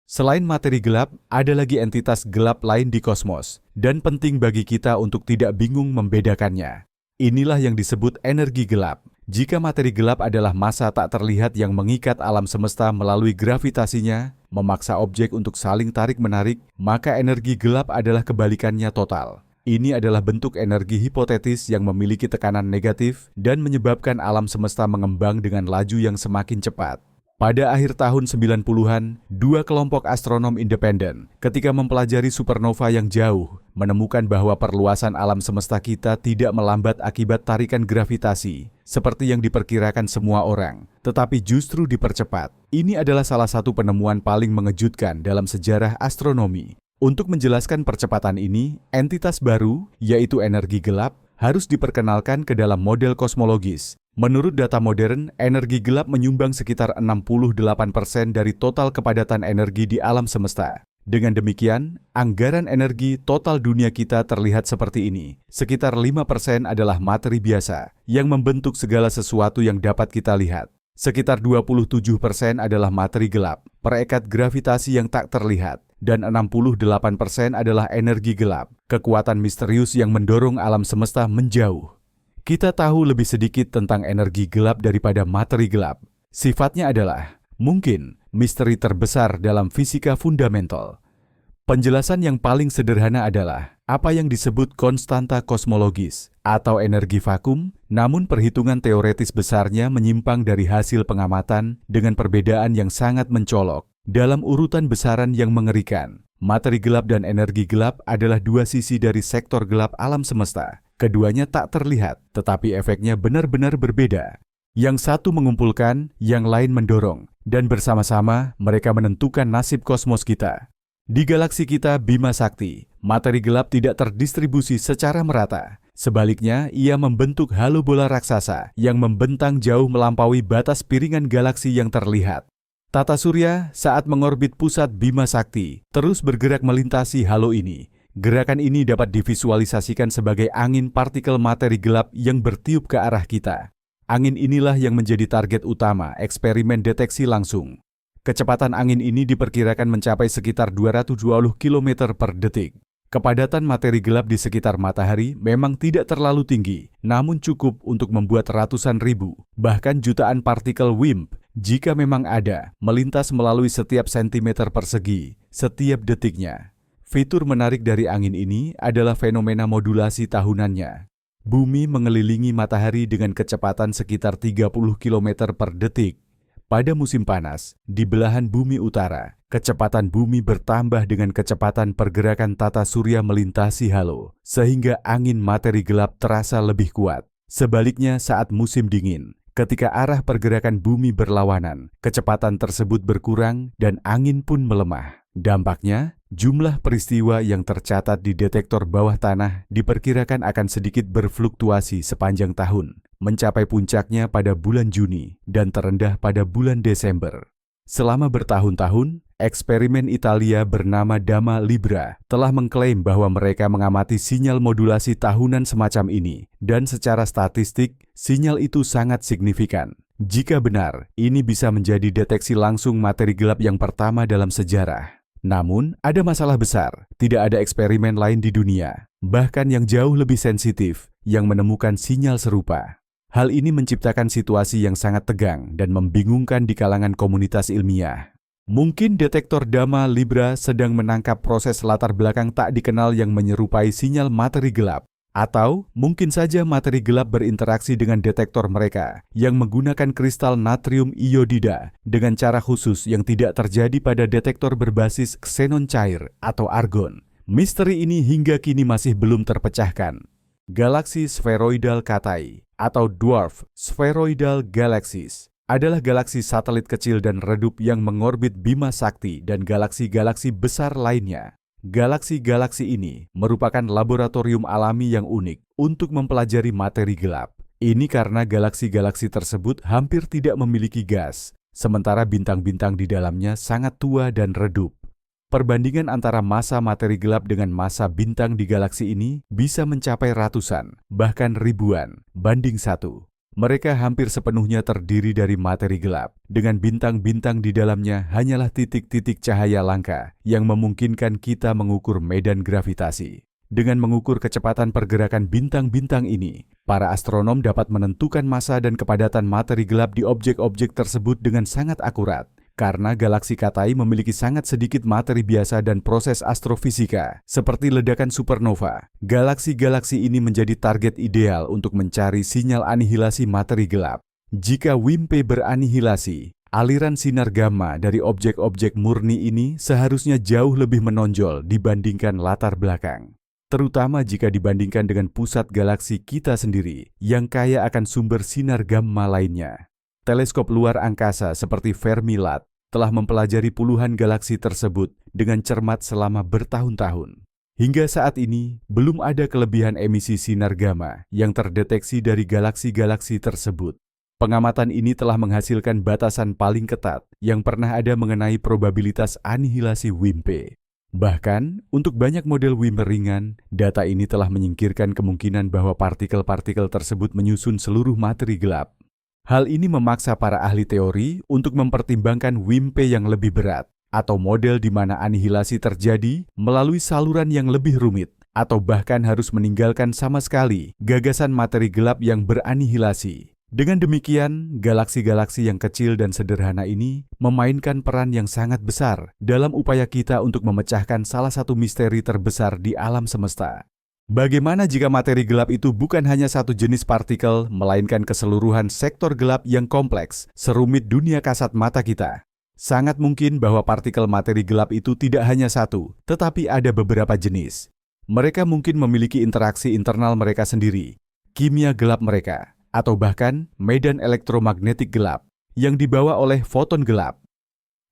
Selain materi gelap, ada lagi entitas gelap lain di kosmos, dan penting bagi kita untuk tidak bingung membedakannya. Inilah yang disebut energi gelap. Jika materi gelap adalah massa tak terlihat yang mengikat alam semesta melalui gravitasinya, memaksa objek untuk saling tarik-menarik, maka energi gelap adalah kebalikannya total. Ini adalah bentuk energi hipotetis yang memiliki tekanan negatif dan menyebabkan alam semesta mengembang dengan laju yang semakin cepat. Pada akhir tahun 90-an, dua kelompok astronom independen ketika mempelajari supernova yang jauh menemukan bahwa perluasan alam semesta kita tidak melambat akibat tarikan gravitasi seperti yang diperkirakan semua orang, tetapi justru dipercepat. Ini adalah salah satu penemuan paling mengejutkan dalam sejarah astronomi. Untuk menjelaskan percepatan ini, entitas baru, yaitu energi gelap, harus diperkenalkan ke dalam model kosmologis. Menurut data modern, energi gelap menyumbang sekitar 68% dari total kepadatan energi di alam semesta. Dengan demikian, anggaran energi total dunia kita terlihat seperti ini. Sekitar 5% adalah materi biasa, yang membentuk segala sesuatu yang dapat kita lihat. Sekitar 27% adalah materi gelap, perekat gravitasi yang tak terlihat, dan 68% adalah energi gelap, kekuatan misterius yang mendorong alam semesta menjauh. Kita tahu lebih sedikit tentang energi gelap daripada materi gelap. Sifatnya adalah, mungkin, misteri terbesar dalam fisika fundamental. Penjelasan yang paling sederhana adalah apa yang disebut konstanta kosmologis atau energi vakum, namun perhitungan teoretis besarnya menyimpang dari hasil pengamatan dengan perbedaan yang sangat mencolok. Dalam urutan besaran yang mengerikan, materi gelap dan energi gelap adalah dua sisi dari sektor gelap alam semesta. Keduanya tak terlihat, tetapi efeknya benar-benar berbeda. Yang satu mengumpulkan, yang lain mendorong, dan bersama-sama mereka menentukan nasib kosmos kita. Di galaksi kita Bima Sakti, materi gelap tidak terdistribusi secara merata. Sebaliknya, ia membentuk halo bola raksasa yang membentang jauh melampaui batas piringan galaksi yang terlihat. Tata surya saat mengorbit pusat Bima Sakti terus bergerak melintasi halo ini. Gerakan ini dapat divisualisasikan sebagai angin partikel materi gelap yang bertiup ke arah kita. Angin inilah yang menjadi target utama eksperimen deteksi langsung. Kecepatan angin ini diperkirakan mencapai sekitar 220 km per detik. Kepadatan materi gelap di sekitar matahari memang tidak terlalu tinggi, namun cukup untuk membuat ratusan ribu, bahkan jutaan partikel WIMP, jika memang ada, melintas melalui setiap sentimeter persegi, setiap detiknya. Fitur menarik dari angin ini adalah fenomena modulasi tahunannya. Bumi mengelilingi matahari dengan kecepatan sekitar 30 km per detik. Pada musim panas, di belahan bumi utara, kecepatan bumi bertambah dengan kecepatan pergerakan tata surya melintasi halo, sehingga angin materi gelap terasa lebih kuat. Sebaliknya saat musim dingin, ketika arah pergerakan bumi berlawanan, kecepatan tersebut berkurang dan angin pun melemah. Dampaknya, jumlah peristiwa yang tercatat di detektor bawah tanah diperkirakan akan sedikit berfluktuasi sepanjang tahun, mencapai puncaknya pada bulan Juni dan terendah pada bulan Desember. Selama bertahun-tahun, eksperimen Italia bernama Dama Libra telah mengklaim bahwa mereka mengamati sinyal modulasi tahunan semacam ini, dan secara statistik, sinyal itu sangat signifikan. Jika benar, ini bisa menjadi deteksi langsung materi gelap yang pertama dalam sejarah. Namun, ada masalah besar. Tidak ada eksperimen lain di dunia, bahkan yang jauh lebih sensitif, yang menemukan sinyal serupa. Hal ini menciptakan situasi yang sangat tegang dan membingungkan di kalangan komunitas ilmiah. Mungkin detektor Dama Libra sedang menangkap proses latar belakang tak dikenal yang menyerupai sinyal materi gelap. Atau mungkin saja materi gelap berinteraksi dengan detektor mereka yang menggunakan kristal natrium iodida dengan cara khusus yang tidak terjadi pada detektor berbasis xenon cair atau argon. Misteri ini hingga kini masih belum terpecahkan. Galaksi spheroidal Katai atau dwarf spheroidal galaxies adalah galaksi satelit kecil dan redup yang mengorbit Bima Sakti dan galaksi-galaksi besar lainnya. Galaksi-galaksi ini merupakan laboratorium alami yang unik untuk mempelajari materi gelap. Ini karena galaksi-galaksi tersebut hampir tidak memiliki gas, sementara bintang-bintang di dalamnya sangat tua dan redup. Perbandingan antara massa materi gelap dengan massa bintang di galaksi ini bisa mencapai ratusan, bahkan ribuan, banding 1. Mereka hampir sepenuhnya terdiri dari materi gelap, dengan bintang-bintang di dalamnya hanyalah titik-titik cahaya langka yang memungkinkan kita mengukur medan gravitasi. Dengan mengukur kecepatan pergerakan bintang-bintang ini, para astronom dapat menentukan massa dan kepadatan materi gelap di objek-objek tersebut dengan sangat akurat. Karena galaksi Katai memiliki sangat sedikit materi biasa dan proses astrofisika, seperti ledakan supernova, galaksi-galaksi ini menjadi target ideal untuk mencari sinyal anihilasi materi gelap. Jika WIMP beranihilasi, aliran sinar gamma dari objek-objek murni ini seharusnya jauh lebih menonjol dibandingkan latar belakang. Terutama jika dibandingkan dengan pusat galaksi kita sendiri, yang kaya akan sumber sinar gamma lainnya. Teleskop luar angkasa seperti Fermi-LAT telah mempelajari puluhan galaksi tersebut dengan cermat selama bertahun-tahun. Hingga saat ini, belum ada kelebihan emisi sinar gamma yang terdeteksi dari galaksi-galaksi tersebut. Pengamatan ini telah menghasilkan batasan paling ketat yang pernah ada mengenai probabilitas anihilasi WIMP. Bahkan, untuk banyak model WIMP ringan, data ini telah menyingkirkan kemungkinan bahwa partikel-partikel tersebut menyusun seluruh materi gelap. Hal ini memaksa para ahli teori untuk mempertimbangkan WIMP yang lebih berat, atau model di mana anihilasi terjadi melalui saluran yang lebih rumit, atau bahkan harus meninggalkan sama sekali gagasan materi gelap yang beranihilasi. Dengan demikian, galaksi-galaksi yang kecil dan sederhana ini memainkan peran yang sangat besar dalam upaya kita untuk memecahkan salah satu misteri terbesar di alam semesta. Bagaimana jika materi gelap itu bukan hanya satu jenis partikel, melainkan keseluruhan sektor gelap yang kompleks, serumit dunia kasat mata kita? Sangat mungkin bahwa partikel materi gelap itu tidak hanya satu, tetapi ada beberapa jenis. Mereka mungkin memiliki interaksi internal mereka sendiri, kimia gelap mereka, atau bahkan medan elektromagnetik gelap yang dibawa oleh foton gelap.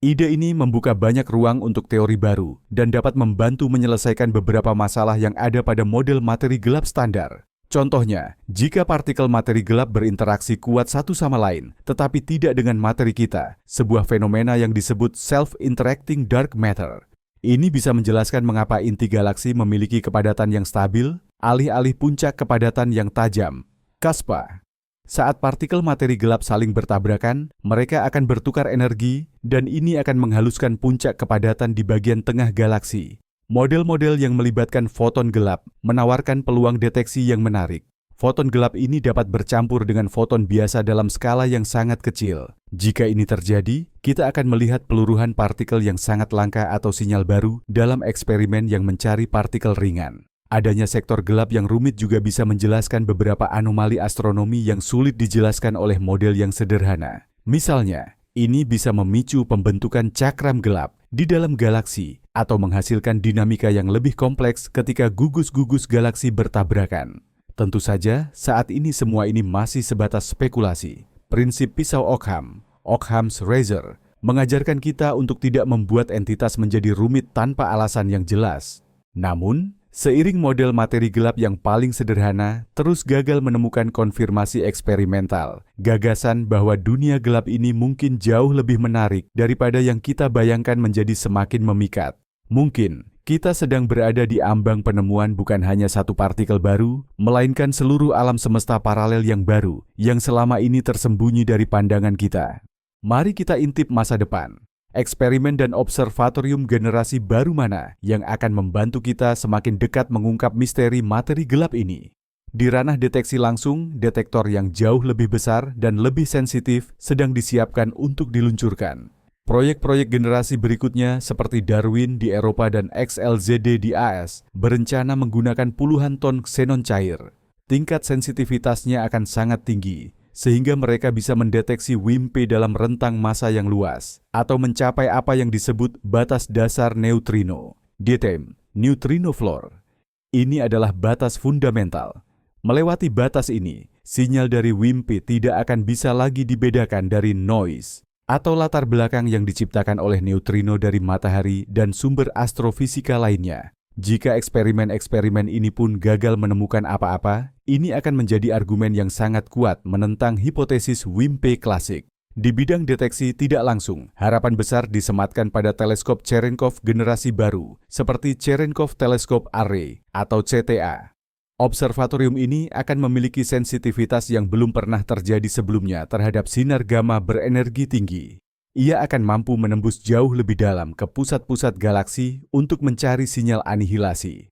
Ide ini membuka banyak ruang untuk teori baru dan dapat membantu menyelesaikan beberapa masalah yang ada pada model materi gelap standar. Contohnya, jika partikel materi gelap berinteraksi kuat satu sama lain, tetapi tidak dengan materi kita, sebuah fenomena yang disebut self-interacting dark matter. Ini bisa menjelaskan mengapa inti galaksi memiliki kepadatan yang stabil, alih-alih puncak kepadatan yang tajam. KASPA. Saat partikel materi gelap saling bertabrakan, mereka akan bertukar energi, dan ini akan menghaluskan puncak kepadatan di bagian tengah galaksi. Model-model yang melibatkan foton gelap menawarkan peluang deteksi yang menarik. Foton gelap ini dapat bercampur dengan foton biasa dalam skala yang sangat kecil. Jika ini terjadi, kita akan melihat peluruhan partikel yang sangat langka atau sinyal baru dalam eksperimen yang mencari partikel ringan. Adanya sektor gelap yang rumit juga bisa menjelaskan beberapa anomali astronomi yang sulit dijelaskan oleh model yang sederhana. Misalnya, ini bisa memicu pembentukan cakram gelap di dalam galaksi atau menghasilkan dinamika yang lebih kompleks ketika gugus-gugus galaksi bertabrakan. Tentu saja, saat ini semua ini masih sebatas spekulasi. Prinsip pisau Occam, Occam's razor, mengajarkan kita untuk tidak membuat entitas menjadi rumit tanpa alasan yang jelas. Namun, seiring model materi gelap yang paling sederhana terus gagal menemukan konfirmasi eksperimental, gagasan bahwa dunia gelap ini mungkin jauh lebih menarik daripada yang kita bayangkan menjadi semakin memikat. Mungkin kita sedang berada di ambang penemuan bukan hanya satu partikel baru, melainkan seluruh alam semesta paralel yang baru, yang selama ini tersembunyi dari pandangan kita. Mari kita intip masa depan. Eksperimen dan observatorium generasi baru mana yang akan membantu kita semakin dekat mengungkap misteri materi gelap ini? Di ranah deteksi langsung, detektor yang jauh lebih besar dan lebih sensitif sedang disiapkan untuk diluncurkan. Proyek-proyek generasi berikutnya seperti Darwin di Eropa dan XLZD di AS berencana menggunakan puluhan ton xenon cair. Tingkat sensitivitasnya akan sangat tinggi, sehingga mereka bisa mendeteksi WIMP dalam rentang massa yang luas, atau mencapai apa yang disebut batas dasar neutrino, DTM, neutrino floor. Ini adalah batas fundamental. Melewati batas ini, sinyal dari WIMP tidak akan bisa lagi dibedakan dari noise, atau latar belakang yang diciptakan oleh neutrino dari matahari dan sumber astrofisika lainnya. Jika eksperimen-eksperimen ini pun gagal menemukan apa-apa, ini akan menjadi argumen yang sangat kuat menentang hipotesis WIMP klasik. Di bidang deteksi tidak langsung, harapan besar disematkan pada teleskop Cherenkov generasi baru, seperti Cherenkov Telescope Array atau CTA. Observatorium ini akan memiliki sensitivitas yang belum pernah terjadi sebelumnya terhadap sinar gamma berenergi tinggi. Ia akan mampu menembus jauh lebih dalam ke pusat-pusat galaksi untuk mencari sinyal anihilasi.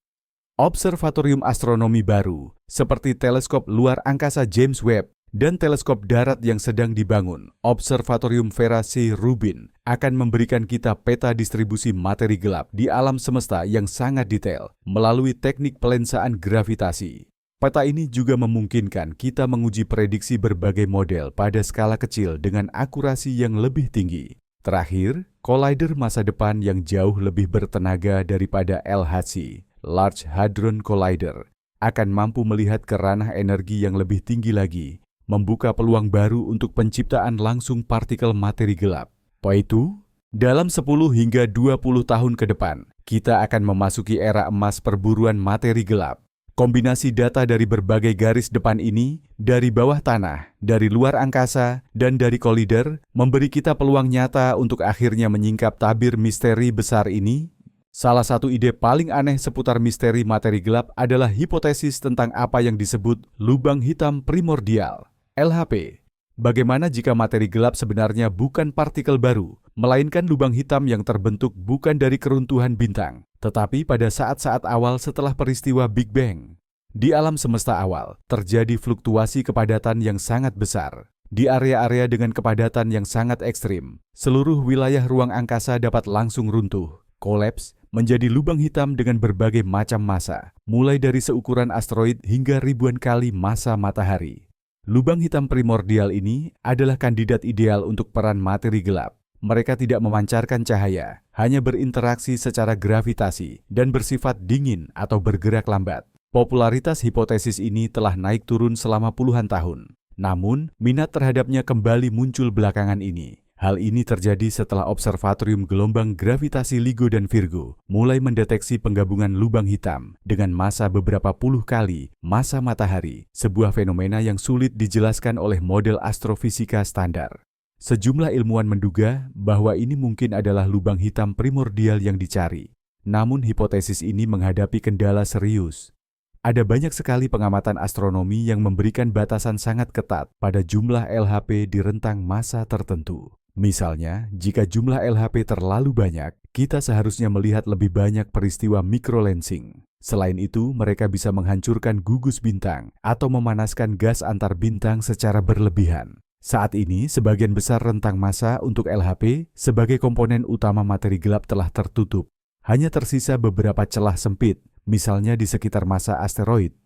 Observatorium astronomi baru, seperti teleskop luar angkasa James Webb dan teleskop darat yang sedang dibangun, Observatorium Vera C. Rubin, akan memberikan kita peta distribusi materi gelap di alam semesta yang sangat detail melalui teknik pelensaan gravitasi. Peta ini juga memungkinkan kita menguji prediksi berbagai model pada skala kecil dengan akurasi yang lebih tinggi. Terakhir, collider masa depan yang jauh lebih bertenaga daripada LHC, Large Hadron Collider, akan mampu melihat ke ranah energi yang lebih tinggi lagi, membuka peluang baru untuk penciptaan langsung partikel materi gelap. Apa itu? Dalam 10 hingga 20 tahun ke depan, kita akan memasuki era emas perburuan materi gelap. Kombinasi data dari berbagai garis depan ini, dari bawah tanah, dari luar angkasa, dan dari collider, memberi kita peluang nyata untuk akhirnya menyingkap tabir misteri besar ini. Salah satu ide paling aneh seputar misteri materi gelap adalah hipotesis tentang apa yang disebut lubang hitam primordial, LHP. Bagaimana jika materi gelap sebenarnya bukan partikel baru, melainkan lubang hitam yang terbentuk bukan dari keruntuhan bintang, tetapi pada saat-saat awal setelah peristiwa Big Bang. Di alam semesta awal, terjadi fluktuasi kepadatan yang sangat besar. Di area-area dengan kepadatan yang sangat ekstrim, seluruh wilayah ruang angkasa dapat langsung runtuh, kolaps, menjadi lubang hitam dengan berbagai macam massa, mulai dari seukuran asteroid hingga ribuan kali massa matahari. Lubang hitam primordial ini adalah kandidat ideal untuk peran materi gelap. Mereka tidak memancarkan cahaya, hanya berinteraksi secara gravitasi dan bersifat dingin atau bergerak lambat. Popularitas hipotesis ini telah naik turun selama puluhan tahun. Namun, minat terhadapnya kembali muncul belakangan ini. Hal ini terjadi setelah Observatorium Gelombang Gravitasi LIGO dan Virgo mulai mendeteksi penggabungan lubang hitam dengan massa beberapa puluh kali massa matahari, sebuah fenomena yang sulit dijelaskan oleh model astrofisika standar. Sejumlah ilmuwan menduga bahwa ini mungkin adalah lubang hitam primordial yang dicari. Namun hipotesis ini menghadapi kendala serius. Ada banyak sekali pengamatan astronomi yang memberikan batasan sangat ketat pada jumlah LHP di rentang massa tertentu. Misalnya, jika jumlah LHP terlalu banyak, kita seharusnya melihat lebih banyak peristiwa microlensing. Selain itu, mereka bisa menghancurkan gugus bintang atau memanaskan gas antar bintang secara berlebihan. Saat ini, sebagian besar rentang massa untuk LHP sebagai komponen utama materi gelap telah tertutup. Hanya tersisa beberapa celah sempit, misalnya di sekitar massa asteroid.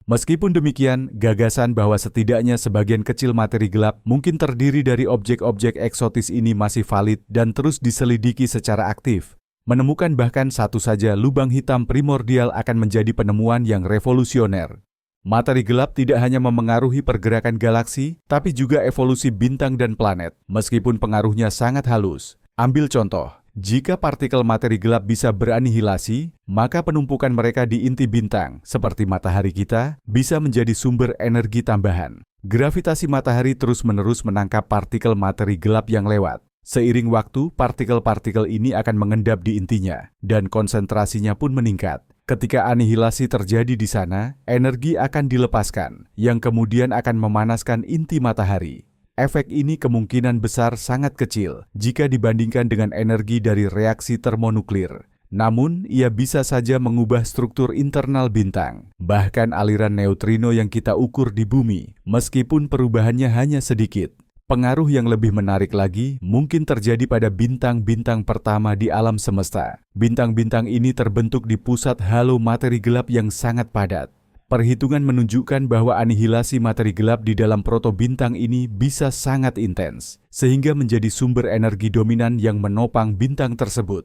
Meskipun demikian, gagasan bahwa setidaknya sebagian kecil materi gelap mungkin terdiri dari objek-objek eksotis ini masih valid dan terus diselidiki secara aktif. Menemukan bahkan satu saja lubang hitam primordial akan menjadi penemuan yang revolusioner. Materi gelap tidak hanya memengaruhi pergerakan galaksi, tapi juga evolusi bintang dan planet, meskipun pengaruhnya sangat halus. Ambil contoh. Jika partikel materi gelap bisa beranihilasi, maka penumpukan mereka di inti bintang, seperti matahari kita, bisa menjadi sumber energi tambahan. Gravitasi matahari terus-menerus menangkap partikel materi gelap yang lewat. Seiring waktu, partikel-partikel ini akan mengendap di intinya, dan konsentrasinya pun meningkat. Ketika anihilasi terjadi di sana, energi akan dilepaskan, yang kemudian akan memanaskan inti matahari. efek ini kemungkinan besar sangat kecil jika dibandingkan dengan energi dari reaksi termonuklir. Namun, ia bisa saja mengubah struktur internal bintang, bahkan aliran neutrino yang kita ukur di bumi, meskipun perubahannya hanya sedikit. Pengaruh yang lebih menarik lagi mungkin terjadi pada bintang-bintang pertama di alam semesta. Bintang-bintang ini terbentuk di pusat halo materi gelap yang sangat padat. Perhitungan menunjukkan bahwa anihilasi materi gelap di dalam protobintang ini bisa sangat intens, sehingga menjadi sumber energi dominan yang menopang bintang tersebut.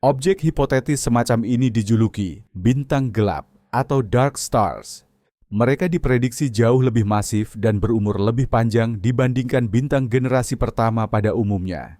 Objek hipotetis semacam ini dijuluki bintang gelap atau dark stars. Mereka diprediksi jauh lebih masif dan berumur lebih panjang dibandingkan bintang generasi pertama pada umumnya.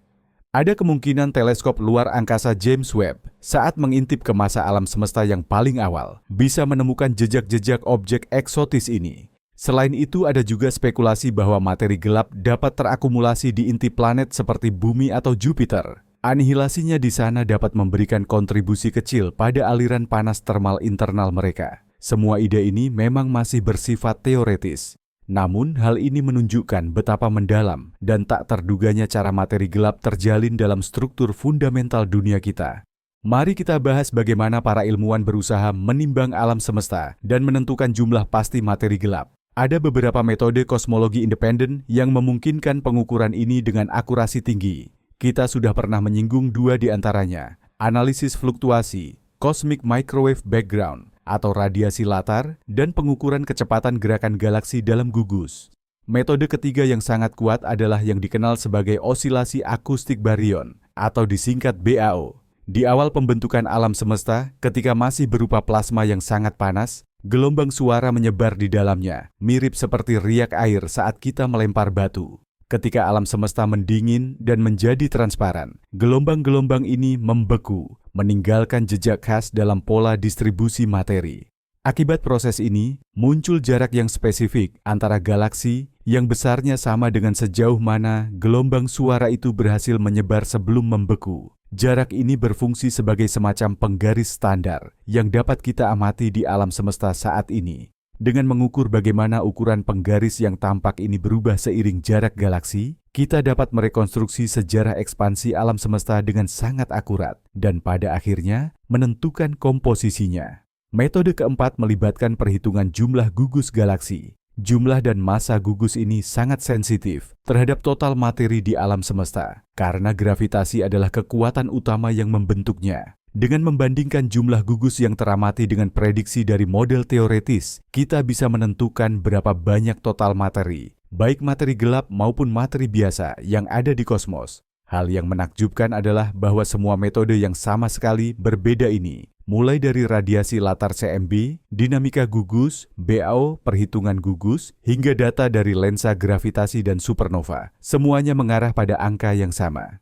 Ada kemungkinan teleskop luar angkasa James Webb saat mengintip ke masa alam semesta yang paling awal bisa menemukan jejak-jejak objek eksotis ini. Selain itu, ada juga spekulasi bahwa materi gelap dapat terakumulasi di inti planet seperti Bumi atau Jupiter. Anihilasinya di sana dapat memberikan kontribusi kecil pada aliran panas termal internal mereka. Semua ide ini memang masih bersifat teoretis. Namun, hal ini menunjukkan betapa mendalam dan tak terduganya cara materi gelap terjalin dalam struktur fundamental dunia kita. Mari kita bahas bagaimana para ilmuwan berusaha menimbang alam semesta dan menentukan jumlah pasti materi gelap. Ada beberapa metode kosmologi independen yang memungkinkan pengukuran ini dengan akurasi tinggi. Kita sudah pernah menyinggung dua di antaranya, analisis fluktuasi, cosmic microwave background, atau radiasi latar, dan pengukuran kecepatan gerakan galaksi dalam gugus. Metode ketiga yang sangat kuat adalah yang dikenal sebagai osilasi akustik baryon, atau disingkat BAO. Di awal pembentukan alam semesta, ketika masih berupa plasma yang sangat panas, gelombang suara menyebar di dalamnya, mirip seperti riak air saat kita melempar batu. Ketika alam semesta mendingin dan menjadi transparan, gelombang-gelombang ini membeku, meninggalkan jejak khas dalam pola distribusi materi. Akibat proses ini, muncul jarak yang spesifik antara galaksi yang besarnya sama dengan sejauh mana gelombang suara itu berhasil menyebar sebelum membeku. Jarak ini berfungsi sebagai semacam penggaris standar yang dapat kita amati di alam semesta saat ini. Dengan mengukur bagaimana ukuran penggaris yang tampak ini berubah seiring jarak galaksi, kita dapat merekonstruksi sejarah ekspansi alam semesta dengan sangat akurat dan pada akhirnya menentukan komposisinya. Metode keempat melibatkan perhitungan jumlah gugus galaksi. Jumlah dan massa gugus ini sangat sensitif terhadap total materi di alam semesta karena gravitasi adalah kekuatan utama yang membentuknya. Dengan membandingkan jumlah gugus yang teramati dengan prediksi dari model teoretis, kita bisa menentukan berapa banyak total materi, baik materi gelap maupun materi biasa yang ada di kosmos. Hal yang menakjubkan adalah bahwa semua metode yang sama sekali berbeda ini, mulai dari radiasi latar CMB, dinamika gugus, BAO, perhitungan gugus, hingga data dari lensa gravitasi dan supernova, semuanya mengarah pada angka yang sama.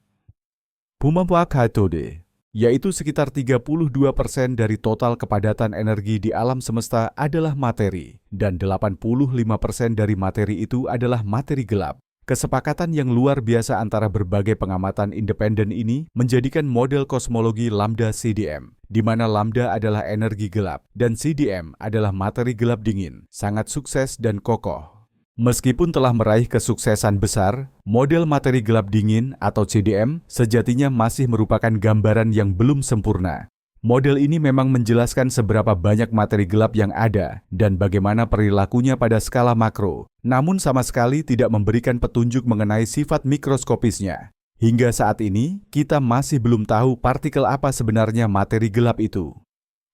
Pumampak Hatode, yaitu sekitar 32% dari total kepadatan energi di alam semesta adalah materi, dan 85% dari materi itu adalah materi gelap. Kesepakatan yang luar biasa antara berbagai pengamatan independen ini menjadikan model kosmologi lambda CDM, di mana lambda adalah energi gelap dan CDM adalah materi gelap dingin, sangat sukses dan kokoh. Meskipun telah meraih kesuksesan besar, model materi gelap dingin atau CDM sejatinya masih merupakan gambaran yang belum sempurna. Model ini memang menjelaskan seberapa banyak materi gelap yang ada dan bagaimana perilakunya pada skala makro, namun sama sekali tidak memberikan petunjuk mengenai sifat mikroskopisnya. Hingga saat ini, kita masih belum tahu partikel apa sebenarnya materi gelap itu.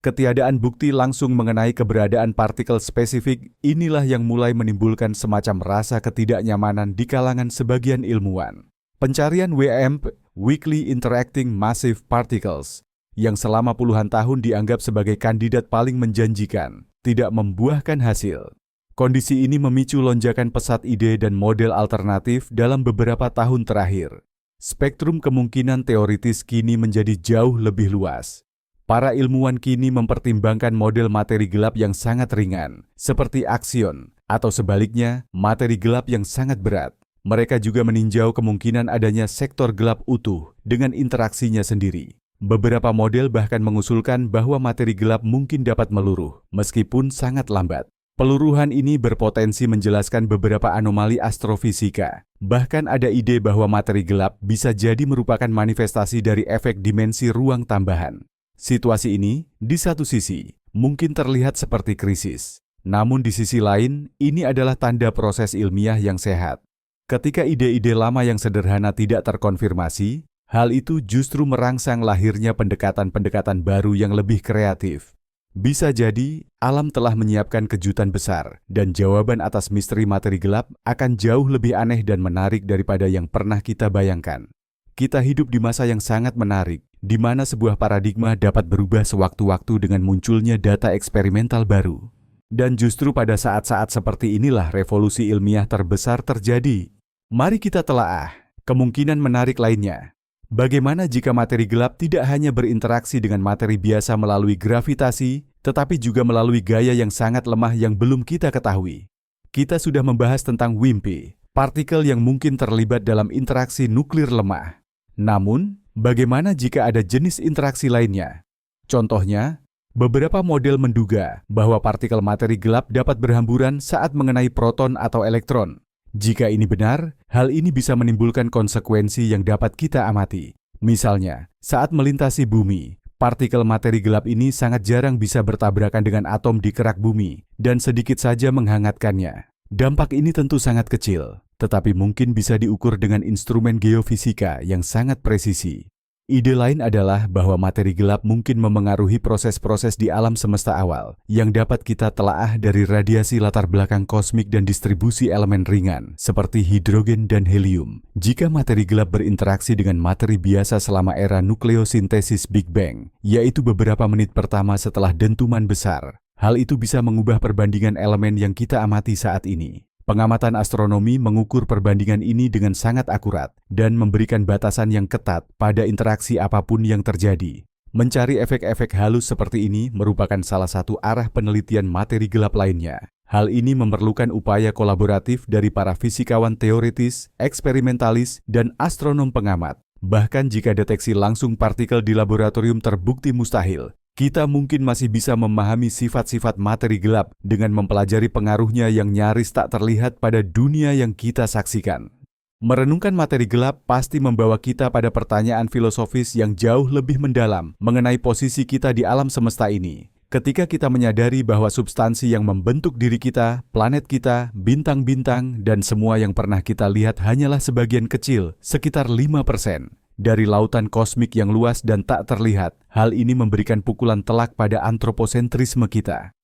Ketiadaan bukti langsung mengenai keberadaan partikel spesifik inilah yang mulai menimbulkan semacam rasa ketidaknyamanan di kalangan sebagian ilmuwan. Pencarian WIMP, Weakly Interacting Massive Particles, yang selama puluhan tahun dianggap sebagai kandidat paling menjanjikan, tidak membuahkan hasil. Kondisi ini memicu lonjakan pesat ide dan model alternatif dalam beberapa tahun terakhir. Spektrum kemungkinan teoritis kini menjadi jauh lebih luas. Para ilmuwan kini mempertimbangkan model materi gelap yang sangat ringan, seperti aksion, atau sebaliknya, materi gelap yang sangat berat. Mereka juga meninjau kemungkinan adanya sektor gelap utuh dengan interaksinya sendiri. Beberapa model bahkan mengusulkan bahwa materi gelap mungkin dapat meluruh, meskipun sangat lambat. Peluruhan ini berpotensi menjelaskan beberapa anomali astrofisika. Bahkan ada ide bahwa materi gelap bisa jadi merupakan manifestasi dari efek dimensi ruang tambahan. Situasi ini, di satu sisi, mungkin terlihat seperti krisis. Namun di sisi lain, ini adalah tanda proses ilmiah yang sehat. Ketika ide-ide lama yang sederhana tidak terkonfirmasi, hal itu justru merangsang lahirnya pendekatan-pendekatan baru yang lebih kreatif. Bisa jadi, alam telah menyiapkan kejutan besar, dan jawaban atas misteri materi gelap akan jauh lebih aneh dan menarik daripada yang pernah kita bayangkan. Kita hidup di masa yang sangat menarik, di mana sebuah paradigma dapat berubah sewaktu-waktu dengan munculnya data eksperimental baru. Dan justru pada saat-saat seperti inilah revolusi ilmiah terbesar terjadi. Mari kita telaah kemungkinan menarik lainnya. Bagaimana jika materi gelap tidak hanya berinteraksi dengan materi biasa melalui gravitasi, tetapi juga melalui gaya yang sangat lemah yang belum kita ketahui? Kita sudah membahas tentang WIMP, partikel yang mungkin terlibat dalam interaksi nuklir lemah. Namun, bagaimana jika ada jenis interaksi lainnya? Contohnya, beberapa model menduga bahwa partikel materi gelap dapat berhamburan saat mengenai proton atau elektron. Jika ini benar, hal ini bisa menimbulkan konsekuensi yang dapat kita amati. Misalnya, saat melintasi bumi, partikel materi gelap ini sangat jarang bisa bertabrakan dengan atom di kerak bumi dan sedikit saja menghangatkannya. Dampak ini tentu sangat kecil, tetapi mungkin bisa diukur dengan instrumen geofisika yang sangat presisi. Ide lain adalah bahwa materi gelap mungkin memengaruhi proses-proses di alam semesta awal yang dapat kita telaah dari radiasi latar belakang kosmik dan distribusi elemen ringan seperti hidrogen dan helium. Jika materi gelap berinteraksi dengan materi biasa selama era nukleosintesis Big Bang, yaitu beberapa menit pertama setelah dentuman besar, hal itu bisa mengubah perbandingan elemen yang kita amati saat ini. Pengamatan astronomi mengukur perbandingan ini dengan sangat akurat dan memberikan batasan yang ketat pada interaksi apapun yang terjadi. Mencari efek-efek halus seperti ini merupakan salah satu arah penelitian materi gelap lainnya. Hal ini memerlukan upaya kolaboratif dari para fisikawan teoritis, eksperimentalis, dan astronom pengamat. Bahkan jika deteksi langsung partikel di laboratorium terbukti mustahil, kita mungkin masih bisa memahami sifat-sifat materi gelap dengan mempelajari pengaruhnya yang nyaris tak terlihat pada dunia yang kita saksikan. Merenungkan materi gelap pasti membawa kita pada pertanyaan filosofis yang jauh lebih mendalam mengenai posisi kita di alam semesta ini. Ketika kita menyadari bahwa substansi yang membentuk diri kita, planet kita, bintang-bintang, dan semua yang pernah kita lihat hanyalah sebagian kecil, sekitar 5%. Dari lautan kosmik yang luas dan tak terlihat, hal ini memberikan pukulan telak pada antroposentrisme kita.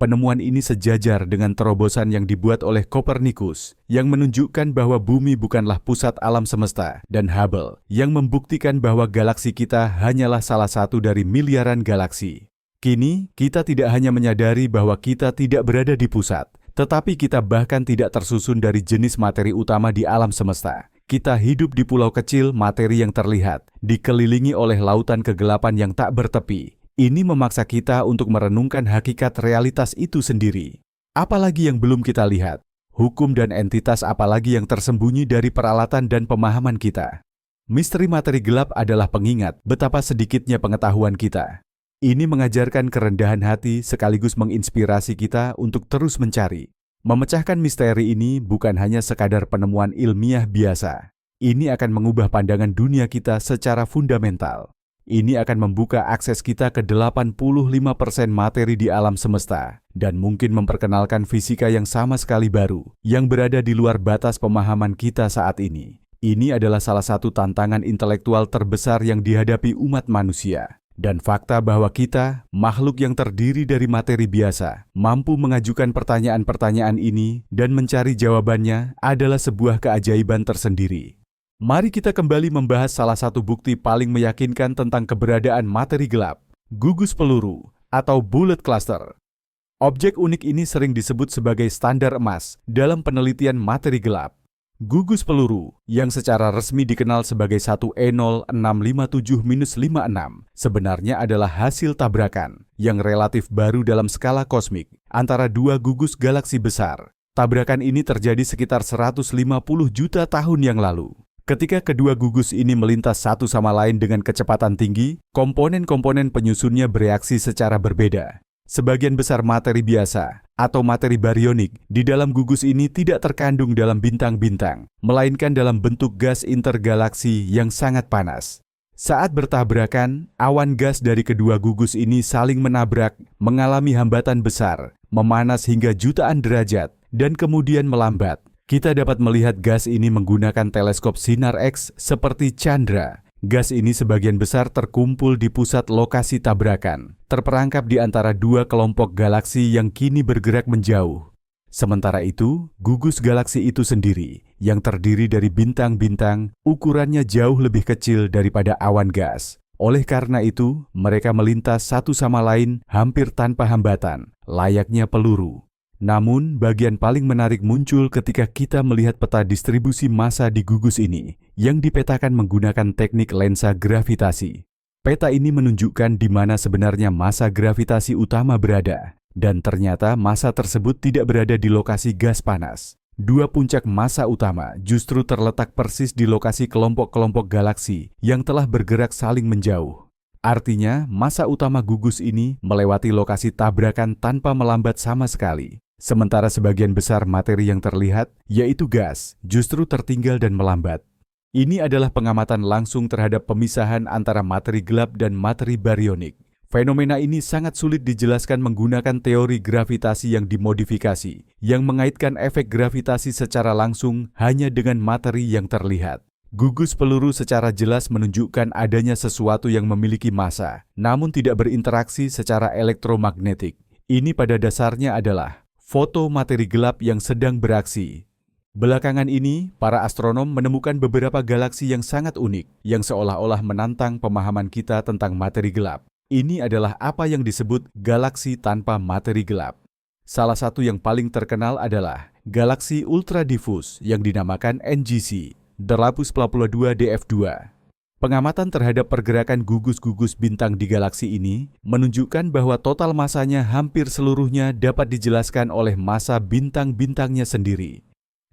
Penemuan ini sejajar dengan terobosan yang dibuat oleh Kopernikus, yang menunjukkan bahwa bumi bukanlah pusat alam semesta, dan Hubble, yang membuktikan bahwa galaksi kita hanyalah salah satu dari miliaran galaksi. Kini, kita tidak hanya menyadari bahwa kita tidak berada di pusat, tetapi kita bahkan tidak tersusun dari jenis materi utama di alam semesta. Kita hidup di pulau kecil materi yang terlihat, dikelilingi oleh lautan kegelapan yang tak bertepi. Ini memaksa kita untuk merenungkan hakikat realitas itu sendiri. Apalagi yang belum kita lihat? Hukum dan entitas apalagi yang tersembunyi dari peralatan dan pemahaman kita? Misteri materi gelap adalah pengingat betapa sedikitnya pengetahuan kita. Ini mengajarkan kerendahan hati sekaligus menginspirasi kita untuk terus mencari. Memecahkan misteri ini bukan hanya sekadar penemuan ilmiah biasa. Ini akan mengubah pandangan dunia kita secara fundamental. Ini akan membuka akses kita ke 85% materi di alam semesta dan mungkin memperkenalkan fisika yang sama sekali baru yang berada di luar batas pemahaman kita saat ini. Ini adalah salah satu tantangan intelektual terbesar yang dihadapi umat manusia. Dan fakta bahwa kita, makhluk yang terdiri dari materi biasa, mampu mengajukan pertanyaan-pertanyaan ini dan mencari jawabannya adalah sebuah keajaiban tersendiri. Mari kita kembali membahas salah satu bukti paling meyakinkan tentang keberadaan materi gelap, gugus peluru atau bullet cluster. Objek unik ini sering disebut sebagai standar emas dalam penelitian materi gelap. Gugus peluru, yang secara resmi dikenal sebagai 1E0657-56, sebenarnya adalah hasil tabrakan yang relatif baru dalam skala kosmik antara dua gugus galaksi besar. Tabrakan ini terjadi sekitar 150 juta tahun yang lalu. Ketika kedua gugus ini melintas satu sama lain dengan kecepatan tinggi, komponen-komponen penyusunnya bereaksi secara berbeda. Sebagian besar materi biasa atau materi barionik di dalam gugus ini tidak terkandung dalam bintang-bintang, melainkan dalam bentuk gas intergalaksi yang sangat panas. Saat bertabrakan, awan gas dari kedua gugus ini saling menabrak, mengalami hambatan besar, memanas hingga jutaan derajat, dan kemudian melambat. Kita dapat melihat gas ini menggunakan teleskop sinar X seperti Chandra. Gas ini sebagian besar terkumpul di pusat lokasi tabrakan, terperangkap di antara dua kelompok galaksi yang kini bergerak menjauh. Sementara itu, gugus galaksi itu sendiri, yang terdiri dari bintang-bintang, ukurannya jauh lebih kecil daripada awan gas. Oleh karena itu, mereka melintas satu sama lain hampir tanpa hambatan, layaknya peluru. Namun, bagian paling menarik muncul ketika kita melihat peta distribusi massa di gugus ini, yang dipetakan menggunakan teknik lensa gravitasi. Peta ini menunjukkan di mana sebenarnya massa gravitasi utama berada, dan ternyata massa tersebut tidak berada di lokasi gas panas. Dua puncak massa utama justru terletak persis di lokasi kelompok-kelompok galaksi yang telah bergerak saling menjauh. Artinya, massa utama gugus ini melewati lokasi tabrakan tanpa melambat sama sekali. Sementara sebagian besar materi yang terlihat, yaitu gas, justru tertinggal dan melambat. Ini adalah pengamatan langsung terhadap pemisahan antara materi gelap dan materi barionik. Fenomena ini sangat sulit dijelaskan menggunakan teori gravitasi yang dimodifikasi, yang mengaitkan efek gravitasi secara langsung hanya dengan materi yang terlihat. Gugus peluru secara jelas menunjukkan adanya sesuatu yang memiliki massa, namun tidak berinteraksi secara elektromagnetik. Ini pada dasarnya adalah foto materi gelap yang sedang beraksi. Belakangan ini, para astronom menemukan beberapa galaksi yang sangat unik, yang seolah-olah menantang pemahaman kita tentang materi gelap. Ini adalah apa yang disebut galaksi tanpa materi gelap. Salah satu yang paling terkenal adalah galaksi ultradifus yang dinamakan NGC 842 DF2. Pengamatan terhadap pergerakan gugus-gugus bintang di galaksi ini menunjukkan bahwa total masanya hampir seluruhnya dapat dijelaskan oleh massa bintang-bintangnya sendiri.